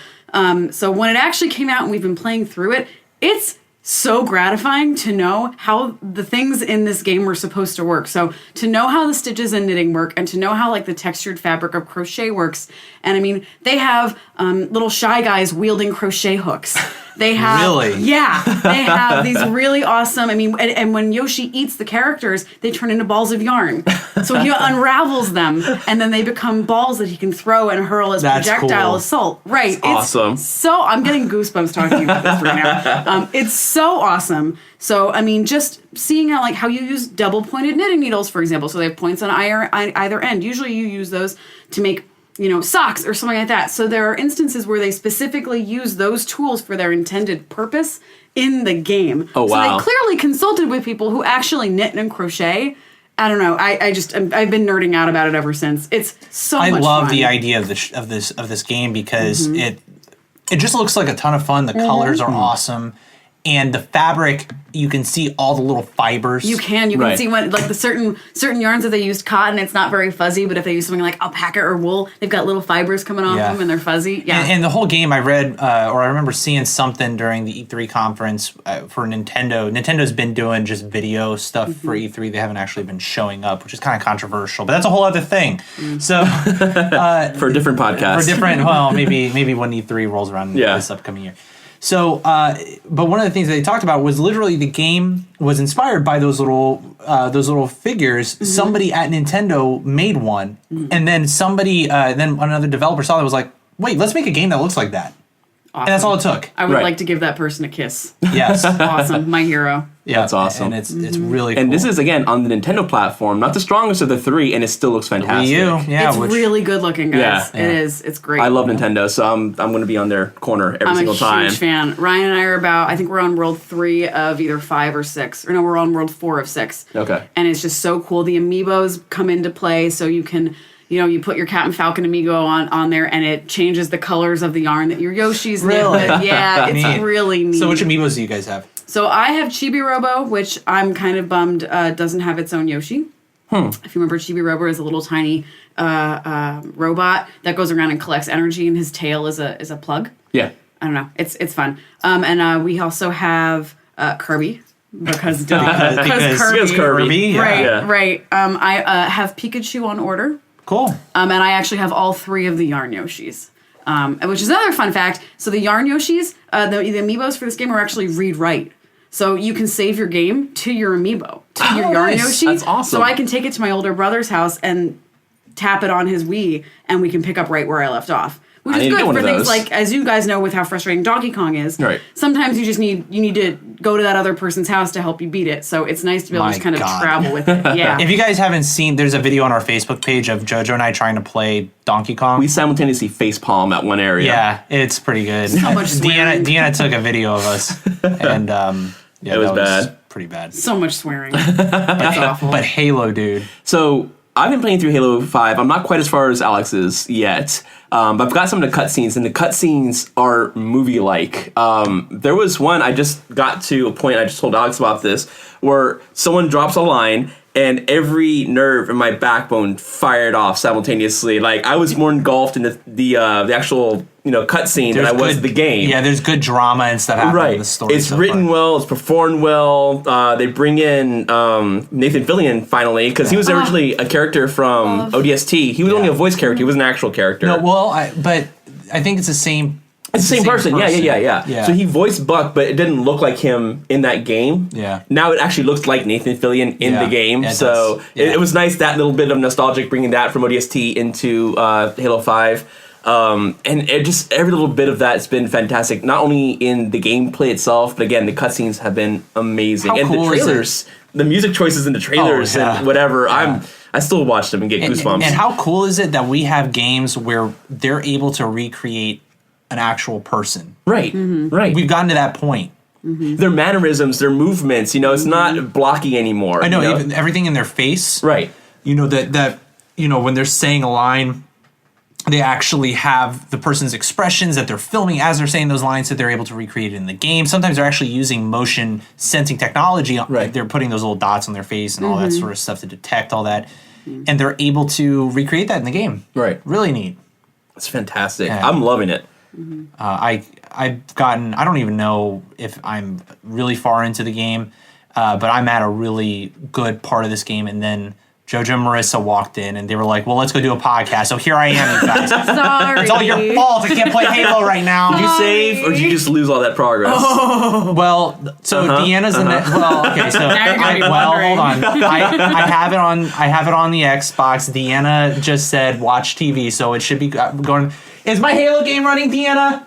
So when it actually came out and we've been playing through it, it's so gratifying to know how the things in this game were supposed to work. So to know how the stitches and knitting work, and to know how like the textured fabric of crochet works. And I mean, they have little Shy Guys wielding crochet hooks. They have, really? Yeah, they have these really awesome. I mean, and when Yoshi eats the characters, they turn into balls of yarn. So he unravels them, and then they become balls that he can throw and hurl as projectile assault. Right? It's awesome. So I'm getting goosebumps talking about this right now. It's so awesome. So I mean, just seeing how you use double pointed knitting needles, for example. So they have points on either end. Usually, you use those to make socks or something like that. So there are instances where they specifically use those tools for their intended purpose in the game. Oh, wow. So they clearly consulted with people who actually knit and crochet. I don't know. I've been nerding out about it ever since. It's so much fun. I love the idea of this game because it just looks like a ton of fun. The colors are awesome. And the fabric, you can see all the little fibers. You can see when like the certain yarns that they used cotton, it's not very fuzzy, but if they use something like alpaca or wool, they've got little fibers coming off them and they're fuzzy. Yeah. And the whole game, I read or I remember seeing something during the E3 conference for Nintendo. Nintendo's been doing just video stuff for E3. They haven't actually been showing up, which is kind of controversial, but that's a whole other thing. So for a different podcast. Maybe when E3 rolls around this upcoming year. So, but one of the things that they talked about was literally the game was inspired by those little figures. Somebody at Nintendo made one, and then then another developer saw that was like, wait, let's make a game that looks like that. Awesome. And that's all it took. I would like to give that person a kiss. Yes. Awesome. My hero. Yeah, that's awesome. And it's really cool. And this is, again, on the Nintendo platform, not the strongest of the three, and it still looks fantastic. Wii U, it's really good looking, guys. Yeah. It is. It's great. I love Nintendo, so I'm going to be on their corner every single time. I'm a huge fan. Ryan and I are I think we're on World 3 of either 5 or 6. Or no, we're on World 4 of 6. Okay. And it's just so cool. The amiibos come into play, so you can... you put your Captain Falcon amiibo on there, and it changes the colors of the yarn that your Yoshi's knit with. Yeah, it's really neat. So which amiibos do you guys have? So I have Chibi Robo, which I'm kind of bummed doesn't have its own Yoshi. If you remember, Chibi Robo is a little tiny robot that goes around and collects energy, and his tail is a plug. Yeah. I don't know. It's fun. And we also have Kirby. Because Kirby. Yeah. Right. I have Pikachu on order. Cool. And I actually have all 3 of the Yarn Yoshis. Which is another fun fact. So the Yarn Yoshis, the amiibos for this game are actually read-write. So you can save your game to your amiibo, to your Yarn Yoshi. That's awesome. So I can take it to my older brother's house and tap it on his Wii, and we can pick up right where I left off. Which is good for things like, as you guys know with how frustrating Donkey Kong is, right. Sometimes you need to go to that other person's house to help you beat it. So it's nice to be able to just kind of travel with it. Yeah. If you guys haven't seen, there's a video on our Facebook page of JoJo and I trying to play Donkey Kong. We simultaneously facepalm at one area. Yeah, it's pretty good. So much swearing. Deanna took a video of us, and it was bad. Pretty bad. So much swearing. That's awful. But Halo, dude. So I've been playing through Halo 5. I'm not quite as far as Alex is yet, but I've got some of the cutscenes, and the cutscenes are movie-like. There was one, I just got to a point, I just told Alex about this, where someone drops a line, and every nerve in my backbone fired off simultaneously. Like, I was more engulfed in the actual cutscene than I was the game. Yeah, there's good drama and stuff happening in the story. It's written well, it's performed well. They bring in Nathan Fillion finally, because he was originally a character from ODST. He was only a voice character, he was an actual character. No, well, but I think it's the same. It's the same person. Yeah. So he voiced Buck, but it didn't look like him in that game. Yeah. Now it actually looks like Nathan Fillion in the game. Yeah, so it was nice, that little bit of nostalgic, bringing that from ODST into Halo 5. And it just, every little bit of that's been fantastic. Not only in the gameplay itself, but again, the cutscenes have been amazing. How and cool the trailers, the music choices in the trailers and whatever, I still watch them and get goosebumps. And how cool is it that we have games where they're able to recreate an actual person? Right, right. We've gotten to that point. Their mannerisms, their movements, it's not blocky anymore. I know, even everything in their face. Right. That when they're saying a line, they actually have the person's expressions that they're filming as they're saying those lines, that they're able to recreate it in the game. Sometimes they're actually using motion sensing technology. Right. They're putting those little dots on their face and all that sort of stuff to detect all that. And they're able to recreate that in the game. Right. Really neat. It's fantastic. Yeah. I'm loving it. I've gotten, I don't even know if I'm really far into the game, but I'm at a really good part of this game, and then JoJo and Marissa walked in, and they were like, well, let's go do a podcast. So here I am, you guys. Sorry. It's all your fault. I can't play Halo right now. Did you save, or did you just lose all that progress? Well, so Deanna's in it. Well, okay, so Now you're gonna be hold wondering. on. I have it on. I have it on the Xbox. Deanna just said watch TV, so it should be going. Is my Halo game running, Deanna?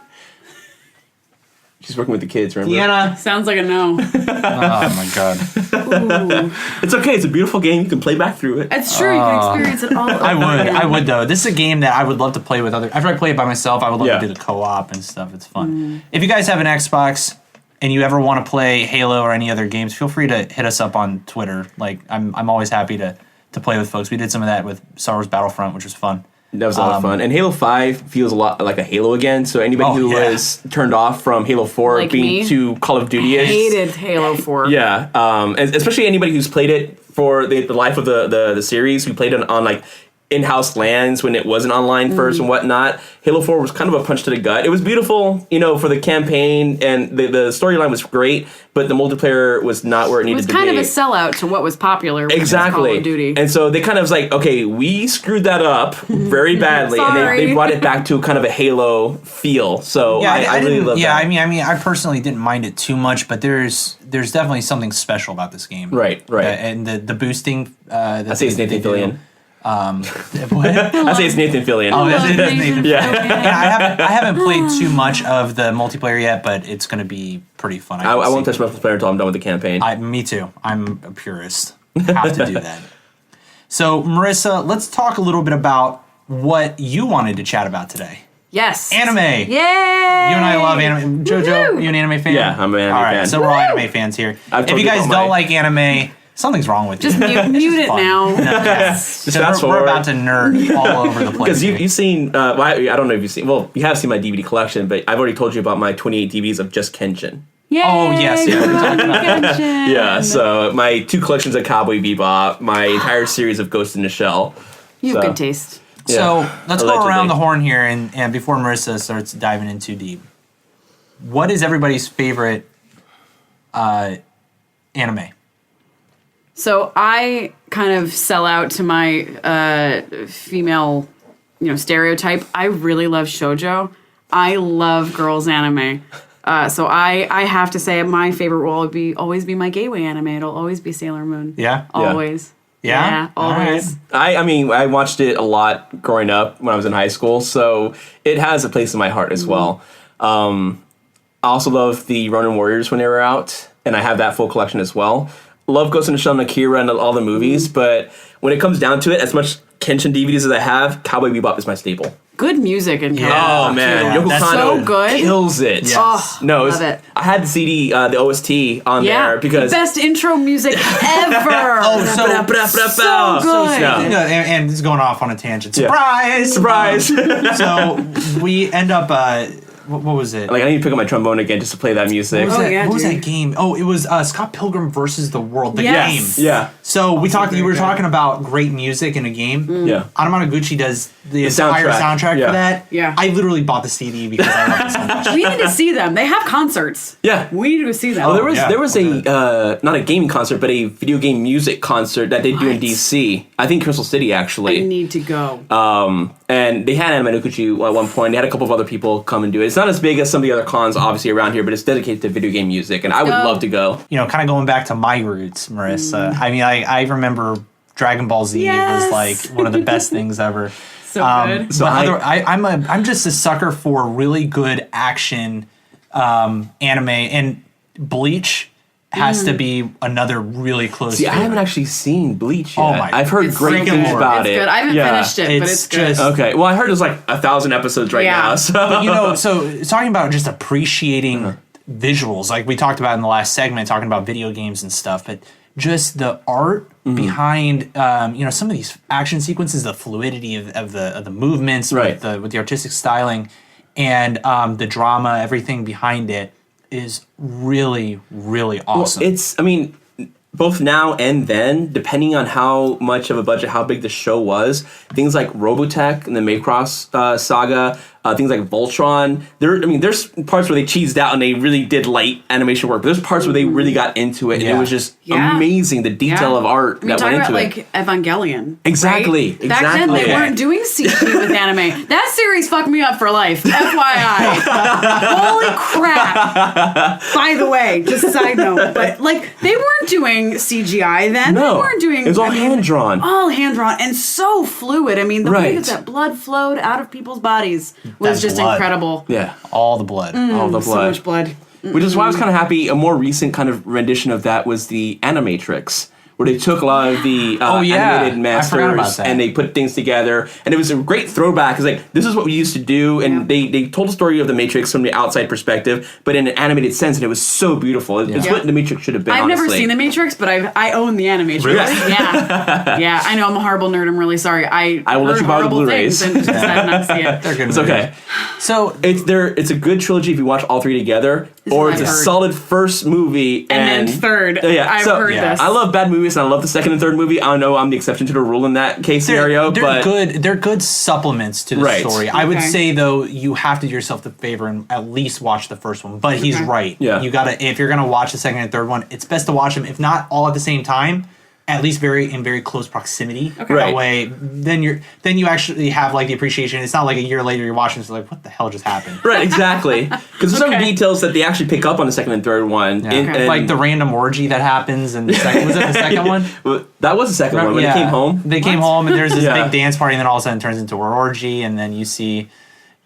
She's working with the kids, remember? Deanna. Sounds like a no. Oh my god. Ooh. It's okay. It's a beautiful game. You can play back through it. It's true. You can experience it all. I would though. This is a game that I would love to play with other. After I play it by myself, I would love to do the co-op and stuff. It's fun. If you guys have an Xbox and you ever want to play Halo or any other games, feel free to hit us up on Twitter. Like I'm always happy to play with folks. We did some of that with Star Wars Battlefront, which was fun. That was a lot of fun. And Halo 5 feels a lot like a Halo again. So anybody who was turned off from Halo 4 Like being me? too Call of Duty-ish. Hated Halo 4. Yeah. And especially anybody who's played it for the life of the series. We played it on like in-house LANs when it wasn't online first and whatnot. Halo 4 was kind of a punch to the gut. It was beautiful, for the campaign, and the storyline was great, but the multiplayer was not where it needed to be. It was kind of a sellout to what was popular, which Exactly. was Call of Duty. And so they kind of was like, okay, we screwed that up very badly, and they brought it back to kind of a Halo feel. So I really love that. Yeah, I mean, I personally didn't mind it too much, but there's definitely something special about this game. Right. And the boosting. I say it's Nathan Fillion. What? I say it's Nathan Fillion. Oh, that's Nathan. Yeah. I haven't played too much of the multiplayer yet, but it's going to be pretty fun. I won't touch multiplayer until I'm done with the campaign. Me too. I'm a purist. Have to do that. So, Marissa, let's talk a little bit about what you wanted to chat about today. Yes. Anime. Yay! You and I love anime. JoJo, you an anime fan? Yeah, I'm an anime all right, fan. So we're all anime fans here. I've If told you you guys about don't my- like anime, something's wrong with you. Just mute it fun. now. Just fast We're forward. about to nerd all over the place. Because here. you've seen, I don't know if you've seen, well, you have seen my DVD collection, but I've already told you about my 28 DVDs of just Kenshin. Yay! Oh, yes, yeah, we talked about that. Yeah, so my 2 collections of Cowboy Bebop, my entire series of Ghost in the Shell. You have So- good taste. So let's go Allegedly. around the horn here, and before Marissa starts diving in too deep, what is everybody's favorite anime? So I kind of sell out to my female, stereotype. I really love shoujo. I love girls anime. So I have to say my favorite will always be my gateway anime. It'll always be Sailor Moon. Yeah? Always. Yeah? Always. I mean, I watched it a lot growing up when I was in high school, so it has a place in my heart as well. I also love the Ronin Warriors when they were out, and I have that full collection as well. Love Ghost in the Shell and Akira and all the movies, but when it comes down to it, as much Kenshin DVDs as I have, Cowboy Bebop is my staple. Good music and Yeah. Oh man, too. Yoko That's Kanno so good. kills it. Yes. Oh, No, love it. I had the CD, the OST on there because the best intro music ever. Oh, so so good. Yeah. And this is going off on a tangent. Yeah. Surprise! Surprise! So we end up, what was it? Like I need to pick up my trombone again just to play that music. What was, Oh, that, yeah, what was dude. that game? Oh, it was Scott Pilgrim versus the World, the Yes. game. Yeah. So we very were good. talking about great music in a game. Yeah. Anamanaguchi does the entire soundtrack yeah. for that. Yeah. I literally bought the CD because I love it so much. We need to see them. They have concerts. Yeah. We need to go see them. Oh, yeah. there was a not a gaming concert, but a video game music concert that they do in What? DC. I think Crystal City I actually. need to go. And they had Anamanaguchi at one point. They had a couple of other people come and do it. It's not as big as some of the other cons, obviously around here, but it's dedicated to video game music, and I would go. love to go. Kind of going back to my roots, Marissa. I mean, I remember Dragon Ball Z Yes. was like one of the best things ever. So good. So I'm just a sucker for really good action anime, and Bleach has to be another really close. See, I favorite. haven't actually seen Bleach yet. Oh my- I've heard It's great freaking things Lord. about It's it. good. I haven't finished it, but it's good. just Okay, well, I heard there's like 1,000 episodes right Yeah. now. So But so talking about just appreciating visuals, like we talked about in the last segment, talking about video games and stuff, but just the art behind, some of these action sequences, the fluidity of the movements, Right. with the artistic styling, and the drama, everything behind it is really, really awesome. it's, I mean, both now and then, depending on how much of a budget, how big the show was, things like Robotech and the Macross saga, things like Voltron. There's parts where they cheesed out and they really did light animation work. But there's parts where they really got into it, and it was just amazing. The detail of art that went into it. Like Evangelion. Exactly. Right? Back then, they weren't doing CG with anime. That series fucked me up for life. FYI. Holy crap. By the way, just a side note, but like they weren't doing CGI then. No. They weren't doing. It was all hand drawn. All hand drawn and so fluid. I mean, the way that blood flowed out of people's bodies was just incredible. Yeah. All the blood. All the blood. So much blood. Which is why I was kind of happy. A more recent kind of rendition of that was the Animatrix, where they took a lot of the animated masters and they put things together, and it was a great throwback. It's like, this is what we used to do, and they told the story of the Matrix from the outside perspective, but in an animated sense, and it was so beautiful. It's what the Matrix should have been. I've honestly. never seen the Matrix, but I own the Animatrix. Really? Yeah, I know I'm a horrible nerd. I'm really sorry. I will let you borrow the Blu-rays. And just decided not to see it. They're good. It's okay. So it's a good trilogy if you watch all three together, or it's a solid first movie and then third. I've heard this. I love bad movies, and I love the second and third movie. I know I'm the exception to the rule in that case scenario, but they're good supplements to the story. I would say though, you have to do yourself the favor and at least watch the first one. But he's right. Yeah. You gotta, if you're gonna watch the second and third one, it's best to watch them, if not all at the same time, at least in very close proximity. Okay. That way, then you actually have like the appreciation. It's not like a year later you're watching, it's like, what the hell just happened? Right, exactly. Because there's some details that they actually pick up on the second and third one. Yeah. Like the random orgy that happens in the second. Was that the second one? Well, that was the second one. When they came home. They came home and there's this big dance party, and then all of a sudden it turns into an orgy, and then you see,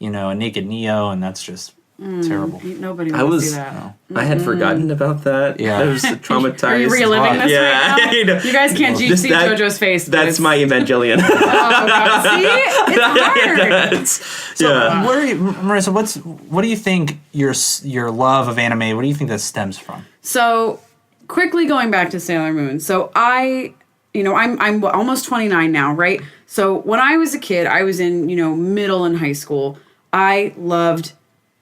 a naked Neo, and that's just terrible. Nobody wants to see that. I had forgotten about that. Yeah. I was traumatized. Are you reliving this right now? You guys can't see JoJo's face. That's my Evangelion. Oh, God. See? It's hard. Marissa, what do you think your love of anime, what do you think that stems from? So, quickly going back to Sailor Moon. So I'm almost 29 now, right? So when I was a kid, I was in, middle and high school. I loved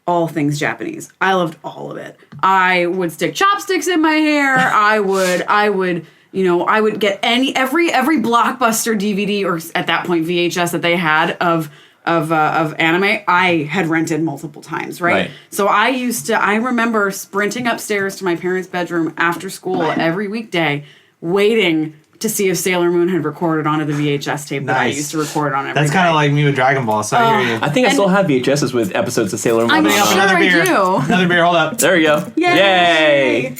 all things Japanese. I loved all of it. I would stick chopsticks in my hair. I would get every Blockbuster DVD, or at that point VHS, that they had of anime, I had rented multiple times, right? So I remember sprinting upstairs to my parents' bedroom after school every weekday, waiting to see if Sailor Moon had recorded onto the VHS tape that I used to record on every That's kind of like me with Dragon Ball, so I hear you. I think I still have VHSs with episodes of Sailor Moon. I'm sure Another beer. I do. Another beer, hold up. There you go. Yay!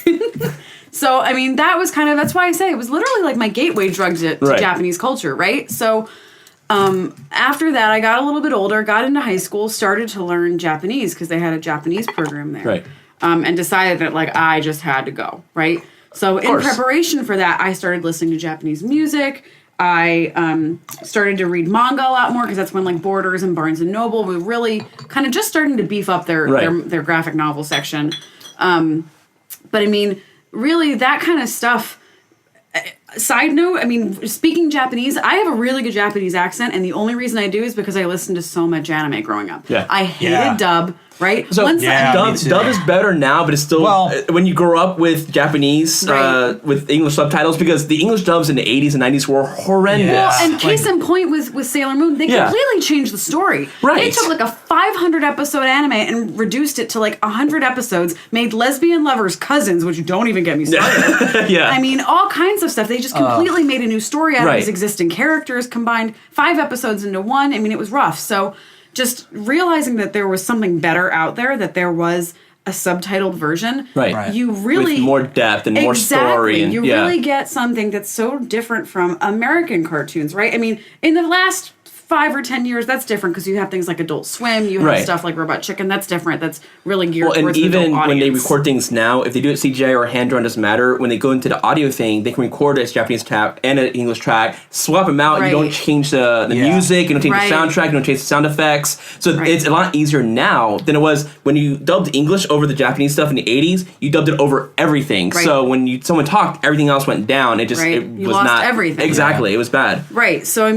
So, that's why I say it was literally like my gateway drug to Japanese culture, right? So, after that, I got a little bit older, got into high school, started to learn Japanese because they had a Japanese program there. Right. And decided that, I just had to go, right? So in preparation for that, I started listening to Japanese music. I started to read manga a lot more because that's when Borders and Barnes and Noble were really kind of just starting to beef up their graphic novel section. But really that kind of stuff. Side note, speaking Japanese, I have a really good Japanese accent, and the only reason I do is because I listened to so much anime growing up. Yeah. I hated dub, right? So dub is better now, but it's still when you grow up with Japanese with English subtitles, because the English dubs in the 80s and 90s were horrendous. Well, and case in point with Sailor Moon, they completely changed the story. Right. They took a 500 episode anime and reduced it to 100 episodes, made lesbian lovers cousins, which don't even get me started. All kinds of stuff. They just completely made a new story out of these existing characters, combined 5 episodes into one. It was rough. So just realizing that there was something better out there, that there was a subtitled version, you really... with more depth and more story. And, you really get something that's so different from American cartoons, right? In the last 5 or 10 years, that's different because you have things like Adult Swim, you have stuff like Robot Chicken, that's different, that's really geared towards the adult audience. And even when they record things now, if they do it CGI or hand-drawn, doesn't matter, when they go into the audio thing, they can record it as Japanese track and an English track, swap them out, you don't change the music, you don't change the soundtrack, you don't change the sound effects, so it's a lot easier now than it was when you dubbed English over the Japanese stuff in the 80s, you dubbed it over everything, so when someone talked, everything else went down, it was lost not... everything. Exactly, it was bad. Right, so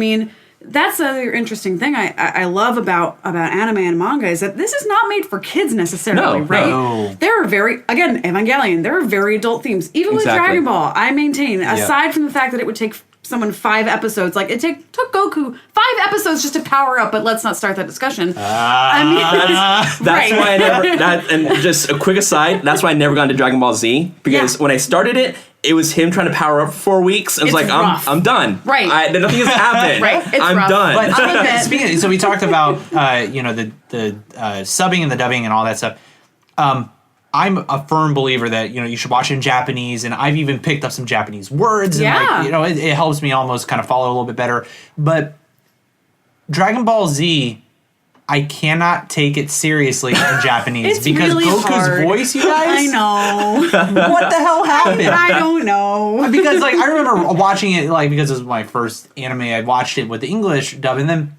that's the other interesting thing I love about anime and manga is that this is not made for kids necessarily, right? No. There are Evangelion, there are very adult themes. Even with Dragon Ball, I maintain, aside from the fact that it would take someone 5 episodes. Like it took Goku 5 episodes just to power up. But let's not start that discussion. That's why I never. And just a quick aside. That's why I never got into Dragon Ball Z because when I started it. It was him trying to power up for 4 weeks. And it's like, I'm done. Right. Nothing has happened. Right. I'm done. But speaking, so we talked about the subbing and the dubbing and all that stuff. I'm a firm believer that you should watch it in Japanese, and I've even picked up some Japanese words. And it helps me almost kind of follow a little bit better. But Dragon Ball Z, I cannot take it seriously in Japanese because really Goku's hard. voice, you guys. I know. What the hell happened? I don't know. Because I remember watching it because it was my first anime. I watched it with the English dub, and then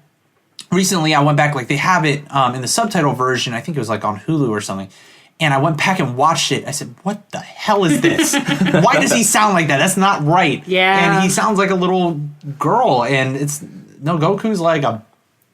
recently I went back. They have it in the subtitle version. I think it was on Hulu or something. And I went back and watched it. I said, "What the hell is this? Why does he sound like that? That's not right." Yeah. And he sounds like a little girl, and Goku's like a.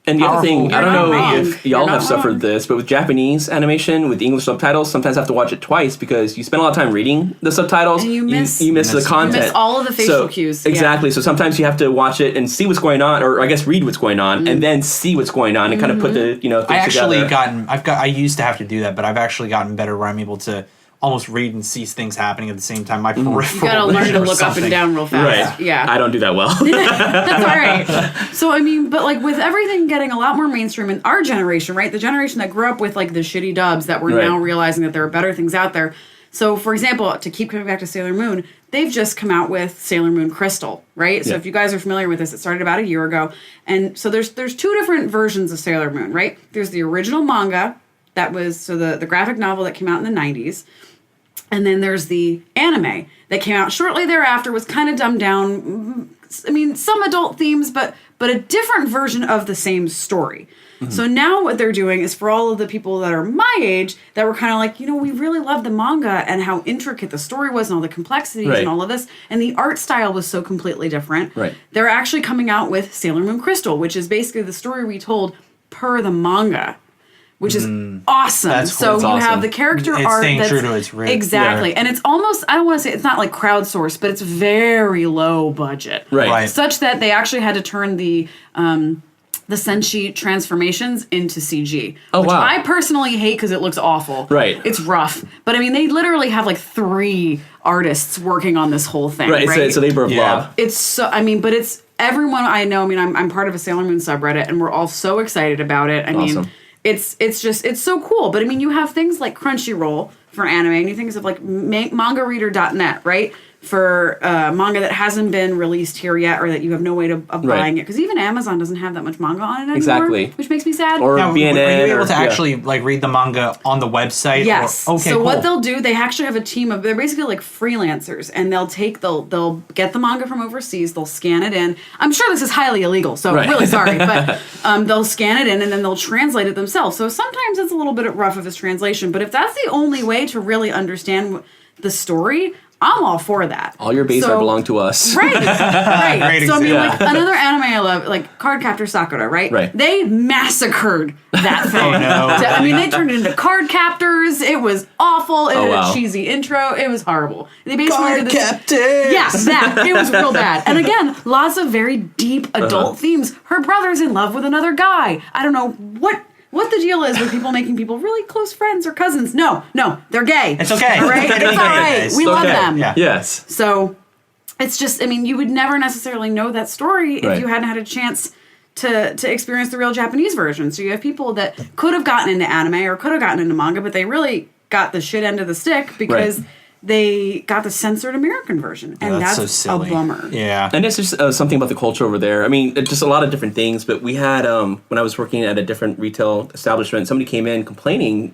And the other thing, I don't know wrong. if y'all have suffered this, but with Japanese animation, with the English subtitles, sometimes I have to watch it twice because you spend a lot of time reading the subtitles. And you miss the content. You miss all of the facial cues. Exactly. So sometimes you have to watch it and see what's going on, or I guess read what's going on, and then see what's going on and kind of put the things together. I used to have to do that, but I've actually gotten better where I'm able to almost read and see things happening at the same time. My peripheral. You gotta learn to look up and down real fast. Right. Yeah. I don't do that well. That's all right. So, but with everything getting a lot more mainstream in our generation, right? The generation that grew up with the shitty dubs that we're now realizing that there are better things out there. So, for example, to keep coming back to Sailor Moon, they've just come out with Sailor Moon Crystal, right? So if you guys are familiar with this, it started about a year ago. And so there's 2 different versions of Sailor Moon, right? There's the original manga that was, the graphic novel that came out in the 90s. And then there's the anime that came out shortly thereafter, was kind of dumbed down. Some adult themes, but a different version of the same story. Mm-hmm. So now what they're doing is for all of the people that are my age that were kind of we really loved the manga and how intricate the story was and all the complexities and all of this. And the art style was so completely different. Right. They're actually coming out with Sailor Moon Crystal, which is basically the story retold per the manga. Which is awesome. That's cool. So That's you awesome. have the character it's art staying that's true to its roots. Exactly. Yeah. And it's almost, I don't want to say, it's not crowdsourced, but it's very low budget. Right. Such that they actually had to turn the Senshi transformations into CG. Oh, which wow. I personally hate because it looks awful. Right. It's rough. But they literally have 3 artists working on this whole thing. Right. Right. So labor of love. It's so, but it's everyone I know. I'm part of a Sailor Moon subreddit and we're all so excited about it. Awesome. It's so cool. But you have things like Crunchyroll for anime, and you think of mangareader.net, right? For manga that hasn't been released here yet, or that you have no way of buying it, because even Amazon doesn't have that much manga on it anymore. Exactly. Which makes me sad. Or Now, BNN. are you able to actually read the manga on the website? Yes. Okay, so cool. what they'll do, they actually have a team of, they're basically freelancers, and they'll get the manga from overseas, they'll scan it in. I'm sure this is highly illegal, so I'm really sorry, but they'll scan it in and then they'll translate it themselves. So sometimes it's a little bit rough of its translation, but if that's the only way to really understand the story, I'm all for that. All your bays belong to us. Right, right. Great So example. another anime I love, Cardcaptor Sakura, right? Right. They massacred that thing. Oh, no. They turned it into card captors. It was awful. It had wow. a cheesy intro. It was horrible. They basically Card did this. captors! Yeah, that. It was real bad. And again, lots of very deep adult themes. Her brother's in love with another guy. I don't know what the deal is with people making people really close friends or cousins. No, they're gay. It's okay. All right? It's all right. We love them. Yeah. Yes. So it's just, you would never necessarily know that story if you hadn't had a chance to experience the real Japanese version. So you have people that could have gotten into anime or could have gotten into manga, but they really got the shit end of the stick because they got the censored American version. And that's so silly. a bummer. Yeah. And it's just something about the culture over there. Just a lot of different things. But we had, when I was working at a different retail establishment, somebody came in complaining.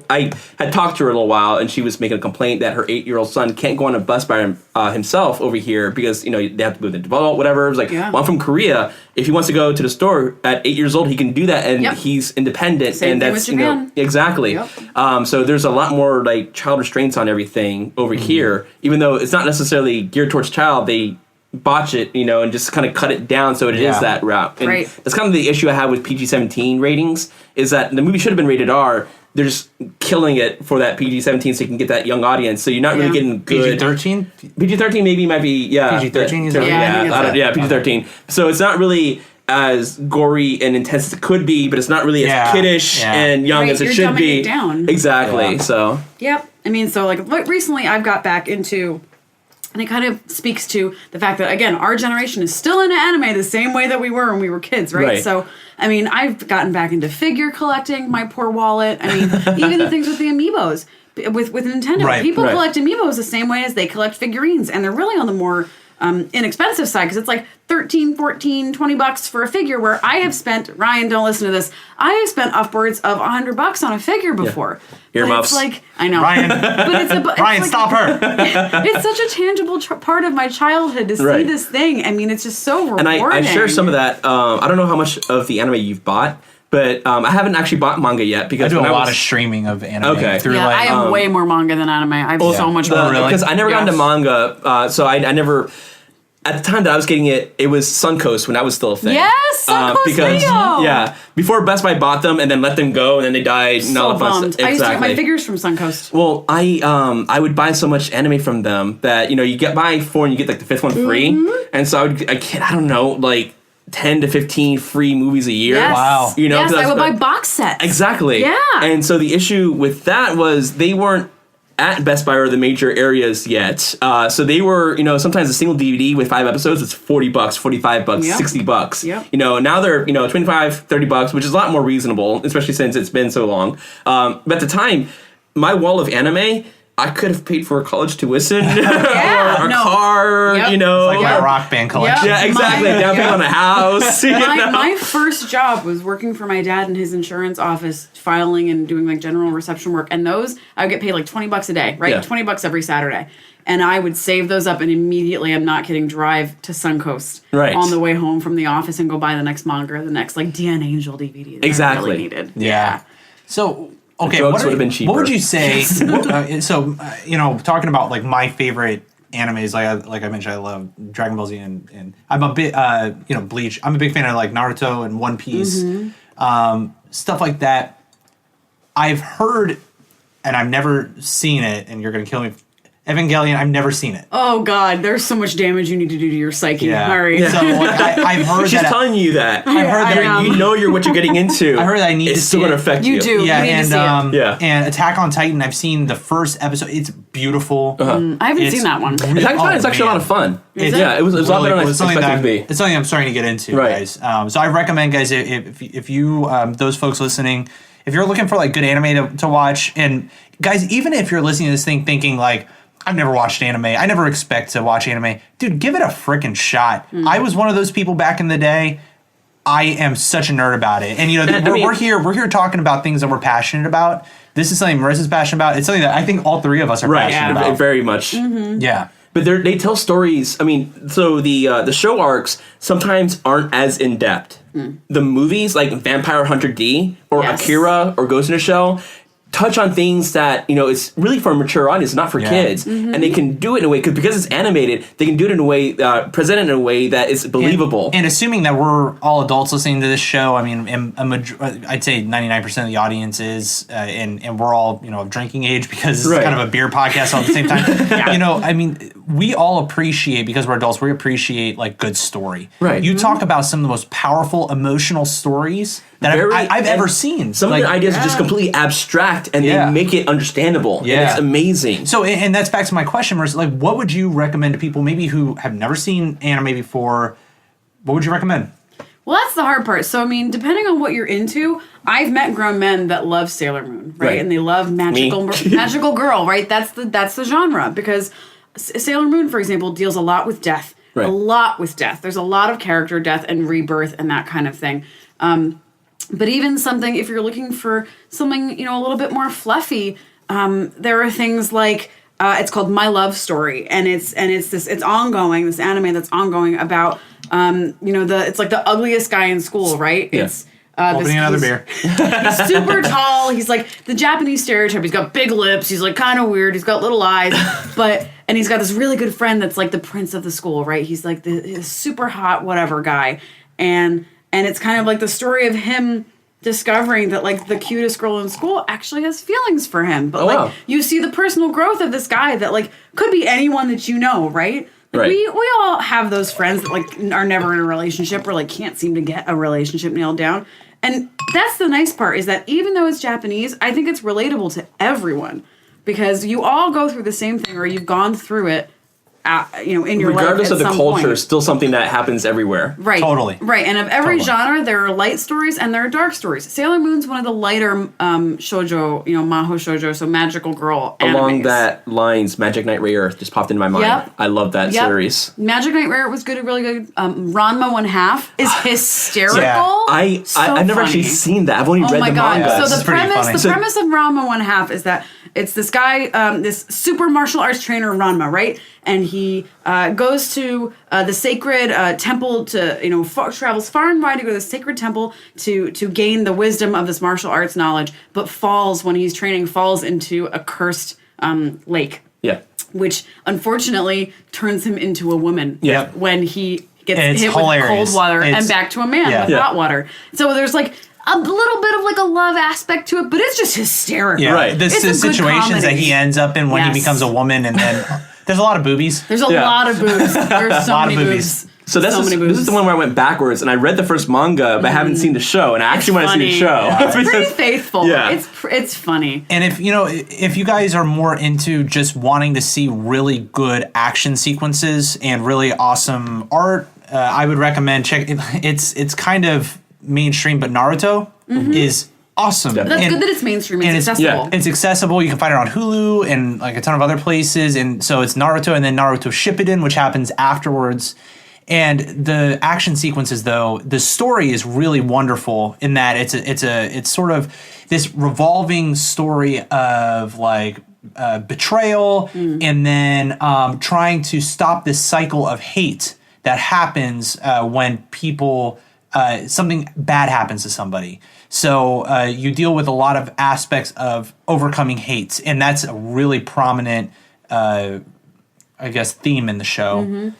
I had talked to her a little while, and she was making a complaint that her 8-year-old son can't go on a bus by himself over here because, they have to move the development, whatever. It was like, well, I'm from Korea. If he wants to go to the store at 8 years old, he can do that, and he's independent. Same and thing that's with Japan. Exactly. Yep. So there's a lot more child restraints on everything over here, even though it's not necessarily geared towards child. They botch it, and just kind of cut it down so it is that route. And right. that's kind of the issue I have with PG-17 ratings, is that the movie should have been rated R. they're just killing it for that PG-17 so you can get that young audience. So you're not really getting good. PG-13? PG-13 maybe might be, PG-13 is PG-13. So it's not really as gory and intense as it could be, but it's not really as kiddish and young as it should be. It down. Exactly. So. Yep. I mean, so like recently I've got back into, and it kind of speaks to the fact that, again, our generation is still into anime the same way that we were when we were kids, right? So, I mean, I've gotten back into figure collecting, my poor wallet. I mean, even the things with the amiibos, with Nintendo. People collect amiibos the same way as they collect figurines, and they're really on the more inexpensive side, because it's like $13, $14, $20 for a figure, where I have spent, Ryan, don't listen to this, I have spent upwards of $100 on a figure before. Earmuffs. It's like, I know. Ryan, Ryan, stop her. It's such a tangible part of my childhood to see this thing. I mean, it's just so rewarding. And I share some of that. I don't know how much of the anime you've bought, but I haven't actually bought manga yet, because I do a lot of streaming of anime. Through I have way more manga than anime. I have so much more. Because I never got into manga, so I never. At the time that I was getting it, it was Suncoast when that was still a thing. Yes, Suncoast Video. Before Best Buy bought them and then let them go and then they died. So bummed. Exactly. I used to get my figures from Suncoast. Well, I would buy so much anime from them that you buy 4 and you get like the 5th one free, and so I don't know, like 10 to 15 free movies a year. Yes. Wow. Yes, I would buy box sets. Exactly. Yeah. And so the issue with that was they weren't at Best Buy or the major areas yet. So they were, sometimes a single DVD with 5 episodes, it's $40, $45, $60. Yep. Now they're, $25, $30, which is a lot more reasonable, especially since it's been so long. But at the time, my wall of anime, I could have paid for a college tuition or a car, It's like my rock band collection. Yeah, exactly. Down payment on a house. My first job was working for my dad in his insurance office, filing and doing like general reception work. And those, I would get paid like $20 a day, right? Yeah. $20 every Saturday. And I would save those up and immediately, I'm not kidding, drive to Suncoast on the way home from the office and go buy the next manga or the next like DN Angel DVD that I really needed. Yeah. So... Okay, would have been cheaper. What would you say? Talking about like my favorite animes, like I mentioned, I love Dragon Ball Z, and I'm a bit, Bleach. I'm a big fan of like Naruto and One Piece, stuff like that. I've heard, and I've never seen it, and you're gonna kill me. Evangelion, I've never seen it. Oh God, there's so much damage you need to do to your psyche. Hurry. Yeah. So I've heard She's telling you that. I've heard that you know what you're getting into. I heard that I need to see it. It's still going to affect you. You do. Yeah, you need to see it. And Attack on Titan, I've seen the first episode. It's beautiful. I haven't seen that one. Attack on Titan is actually a lot of fun. It was a lot better than I expected it to be. It's something I'm starting to get into, guys. So I recommend, guys, if you those folks listening, if you're looking for like good anime to watch, and guys, even if you're listening to this thing thinking like, I've never watched anime, I never expect to watch anime, dude, give it a freaking shot. I was one of those people back in the day. I am such a nerd about it, and we're here talking about things that we're passionate about. This is something Marissa's passionate about. It's something that I think all three of us are passionate about. Very much. Yeah. But they tell stories. I mean, so the show arcs sometimes aren't as in depth. The movies like Vampire Hunter D or Akira or Ghost in the Shell touch on things that it's really for a mature audience, not for kids, and they can do it in a way because it's animated. They can do it in a way, present it in a way that is believable. And assuming that we're all adults listening to this show, I mean, I'd say 99% of the audience is, and we're all of drinking age because it's kind of a beer podcast all at the same time. I mean, we all appreciate, because we're adults, we appreciate like good story. Right. You talk about some of the most powerful emotional stories that I've ever seen. Some of the ideas are just completely abstract, and they make it understandable. Yeah. And it's amazing. So, and that's back to my question, Marissa, like, what would you recommend to people maybe who have never seen anime before? What would you recommend? Well, that's the hard part. So, I mean, depending on what you're into, I've met grown men that love Sailor Moon, right? And they love magical girl, right? That's the genre, because Sailor Moon, for example, deals a lot with death. Right. A lot with death. There's a lot of character death and rebirth and that kind of thing. But even something, if you're looking for something, a little bit more fluffy, there are things like, it's called My Love Story, and it's ongoing, this anime that's ongoing about, it's like the ugliest guy in school, right? Yeah. It's opening another beer. He's super tall. He's like the Japanese stereotype. He's got big lips. He's like kind of weird. He's got little eyes, and he's got this really good friend that's like the prince of the school, right? He's like the super hot whatever guy, and it's kind of like the story of him discovering that like the cutest girl in school actually has feelings for him. But wow. you see the personal growth of this guy that like could be anyone that you know, right? Like, Right. We all have those friends that like are never in a relationship or like can't seem to get a relationship nailed down. And that's the nice part is that even though it's Japanese, I think it's relatable to everyone because you all go through the same thing or you've gone through it. In your regardless life of the culture, it's still something that happens everywhere. Right. Totally. Right. And of every genre, there are light stories and there are dark stories. Sailor Moon's one of the lighter shoujo, maho shoujo, so magical girl Along animes. that lines, Magic Knight Ray Earth just popped into my mind. Yep. I love that series. Magic Knight Rare was good, really good. Ranma 1/2 is hysterical. Yeah. I've never actually seen that. I've only read the manga. Yeah, So this is the pretty funny. premise of Ranma 1/2 is that it's this guy, this super martial arts trainer Ranma, right? And he goes to the sacred temple to, travels far and wide to go to the sacred temple to gain the wisdom of this martial arts knowledge, but falls when he's training, falls into a cursed lake. Yeah. Which unfortunately turns him into a woman. Yep. When he gets And it's hit hilarious. with cold water and It's- back to a man with hot water. So there's like a little bit of like a love aspect to it, but it's just hysterical. Yeah, Right. The It's a good situations that comedy. he ends up in when he Yes. becomes a woman, and then there's a lot of boobies. There's a lot of boobs. There's so Lot many of boobs. boobies. So many this boobs. is the one where I went backwards, and I read the first manga, but I haven't seen the show, and I actually want to see the show. It's pretty faithful. Yeah. It's funny. And if you guys are more into just wanting to see really good action sequences and really awesome art, I would recommend check. It's kind of mainstream, but Naruto is awesome. That's good that it's mainstream. It's accessible. It's accessible. You can find it on Hulu and like a ton of other places. And so it's Naruto and then Naruto Shippuden, which happens afterwards. And the action sequences, though, the story is really wonderful in that it's sort of this revolving story of like betrayal and then trying to stop this cycle of hate that happens when people something bad happens to somebody. So you deal with a lot of aspects of overcoming hate, and that's a really prominent, theme in the show.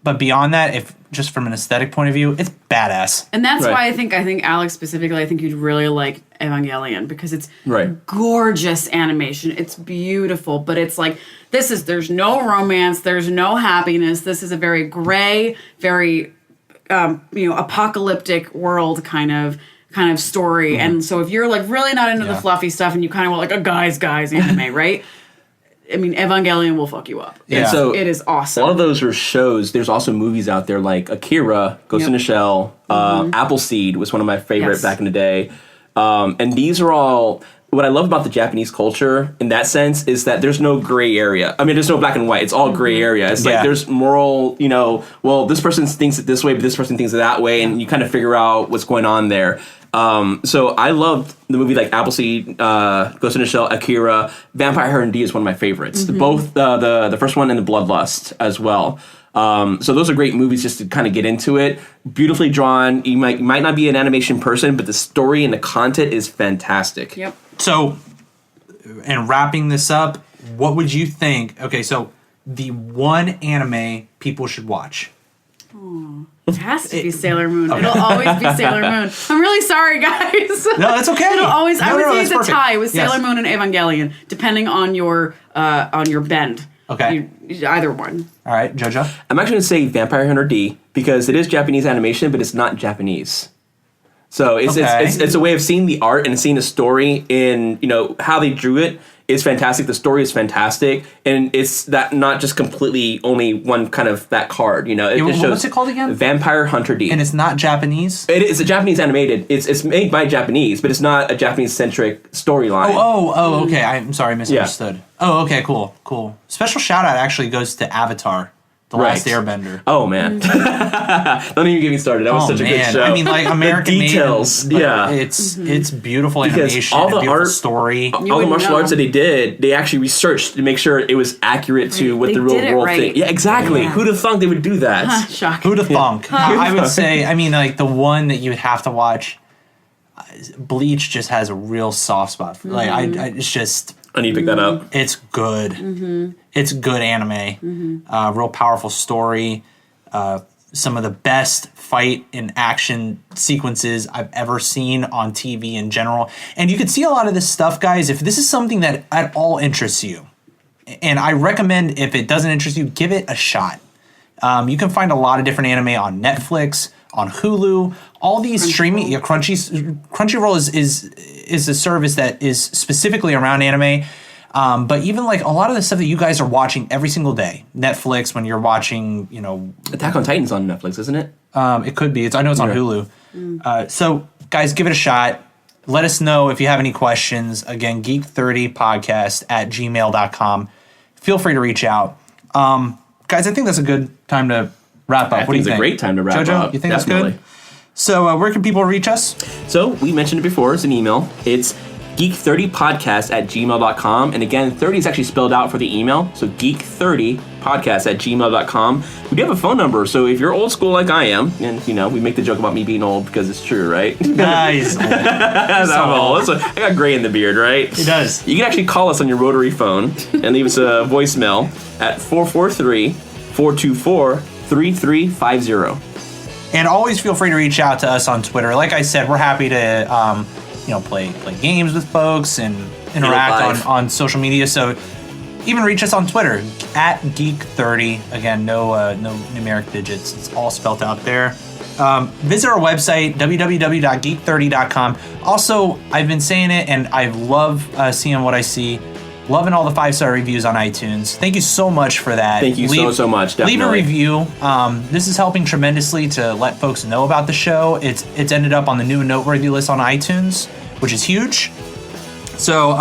But beyond that, if just from an aesthetic point of view, it's badass. And that's Right. why I think Alex specifically, I think you'd really like Evangelion because it's Right. gorgeous animation. It's beautiful, but it's like there's no romance, there's no happiness. This is a very gray, very apocalyptic world kind of story. And so if you're like really not into the fluffy stuff and you kind of want like a guys anime, right? I mean, Evangelion will fuck you up. Yeah. So It is awesome. all of those are shows. There's also movies out there like Akira, Ghost in the Shell, Appleseed was one of my favorite Yes. back in the day. And these are all. What I love about the Japanese culture in that sense is that there's no gray area. I mean, there's no black and white. It's all gray area. It's like there's moral, well, this person thinks it this way, but this person thinks it that way, and you kind of figure out what's going on there. So I loved the movie like Appleseed, Ghost in the Shell, Akira, Vampire Hunter D is one of my favorites. Both the first one and the Bloodlust as well. So those are great movies just to kind of get into it. Beautifully drawn. You might not be an animation person, but the story and the content is fantastic. Yep. So, and wrapping this up, what would you think? Okay, so the one anime people should watch. It has to be Sailor Moon. It'll always be Sailor Moon. I'm really sorry, guys. No, that's okay. It'll always. I would say that's it's a perfect. tie with Yes. Sailor Moon and Evangelion, depending on your bend. Okay. Either one. All right, Jojo. I'm actually going to say Vampire Hunter D because it is Japanese animation, but it's not Japanese. So it's a way of seeing the art and seeing the story in how they drew it is fantastic. The story is fantastic, and it's that not just completely only one kind of that card. It just shows what's it called again? Vampire Hunter D. And it's not Japanese? It is a Japanese animated. It's made by Japanese, but it's not a Japanese centric storyline. Oh, okay. I'm sorry, I misunderstood. Oh, okay, cool. Special shout out actually goes to Avatar, The Last Right. Airbender. Oh man! Don't even get me started. That was such a good show. I mean, like American the details. Made, Yeah, it's beautiful Because animation, all the beautiful art- story. all the wouldn't martial know. arts that they did, they actually researched to make sure it was accurate to what They the real did it world right. thing. Yeah, exactly. Yeah. Who'd have thought they would do that? Shock. Who'd have thunk? I would say, I mean, like the one that you would have to watch. Bleach just has a real soft spot. Like it's just. I need to pick that up. It's good. It's good anime. Real powerful story. some of the best fight and action sequences I've ever seen on TV in general. And you can see a lot of this stuff, guys, if this is something that at all interests you. And I recommend, if it doesn't interest you, give it a shot. You can find a lot of different anime on Netflix, on Hulu, all these streaming. Yeah, Crunchyroll is a service that is specifically around anime. But even like a lot of the stuff that you guys are watching every single day, Netflix, when you're watching, Attack on Titan's on Netflix, isn't it? It could be. I know it's on Hulu. So guys, give it a shot. Let us know if you have any questions. Again, geek30podcast@gmail.com. Feel free to reach out. Guys, I think that's a good time to wrap up. What do you think? It's a great time to wrap Jojo, up. you think Definitely. that's good? So where can people reach us? So we mentioned it before. It's an email. It's geek30podcast@gmail.com. And again, 30 is actually spelled out for the email. So geek30podcast@gmail.com. We do have a phone number. So if you're old school like I am, and we make the joke about me being old because it's true, right? Nice. I'm old. I got gray in the beard, right? It does. You can actually call us on your rotary phone and leave us a voicemail at 443-424-3350. And always feel free to reach out to us on Twitter. Like I said, we're happy to play games with folks and interact on social media. So even reach us on Twitter at Geek30. Again, no numeric digits. It's all spelled out there. Visit our website, www.geek30.com. Also, I've been saying it, and I love seeing what I see. Loving all the 5-star reviews on iTunes. Thank you so much for that. Thank you so much. Definitely. Leave a review. This is helping tremendously to let folks know about the show. It's ended up on the new and noteworthy list on iTunes, which is huge. So,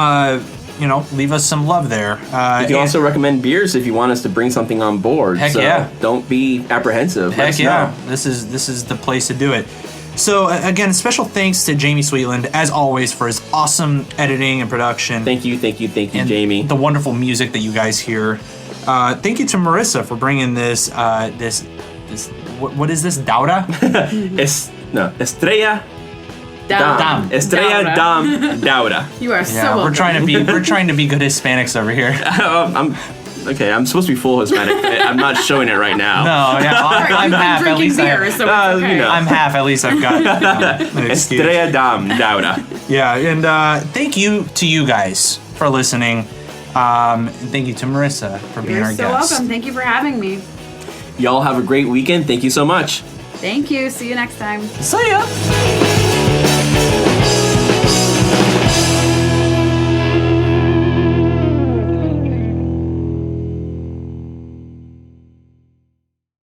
leave us some love there. You can also recommend beers if you want us to bring something on board. Heck yeah. Don't be apprehensive. Heck yeah. This is the place to do it. So, again, special thanks to Jamie Sweetland, as always, for his awesome editing and production. Thank you, and Jamie. The wonderful music that you guys hear. Thank you to Marissa for bringing this. What is this? Daura? Estrella. Damm. Estrella Damm Daura. You are so Yeah, welcome. we're trying to be good Hispanics over here. I'm supposed to be full Hispanic. I'm not showing it right now. No, yeah, I'm half. At least I'm half. At least I've got an excuse. Estrella Damm Daura. Yeah, and thank you to you guys for listening. And thank you to Marissa for being our You're so guest. welcome. Thank you for having me. Y'all have a great weekend. Thank you so much. Thank you. See you next time. See ya.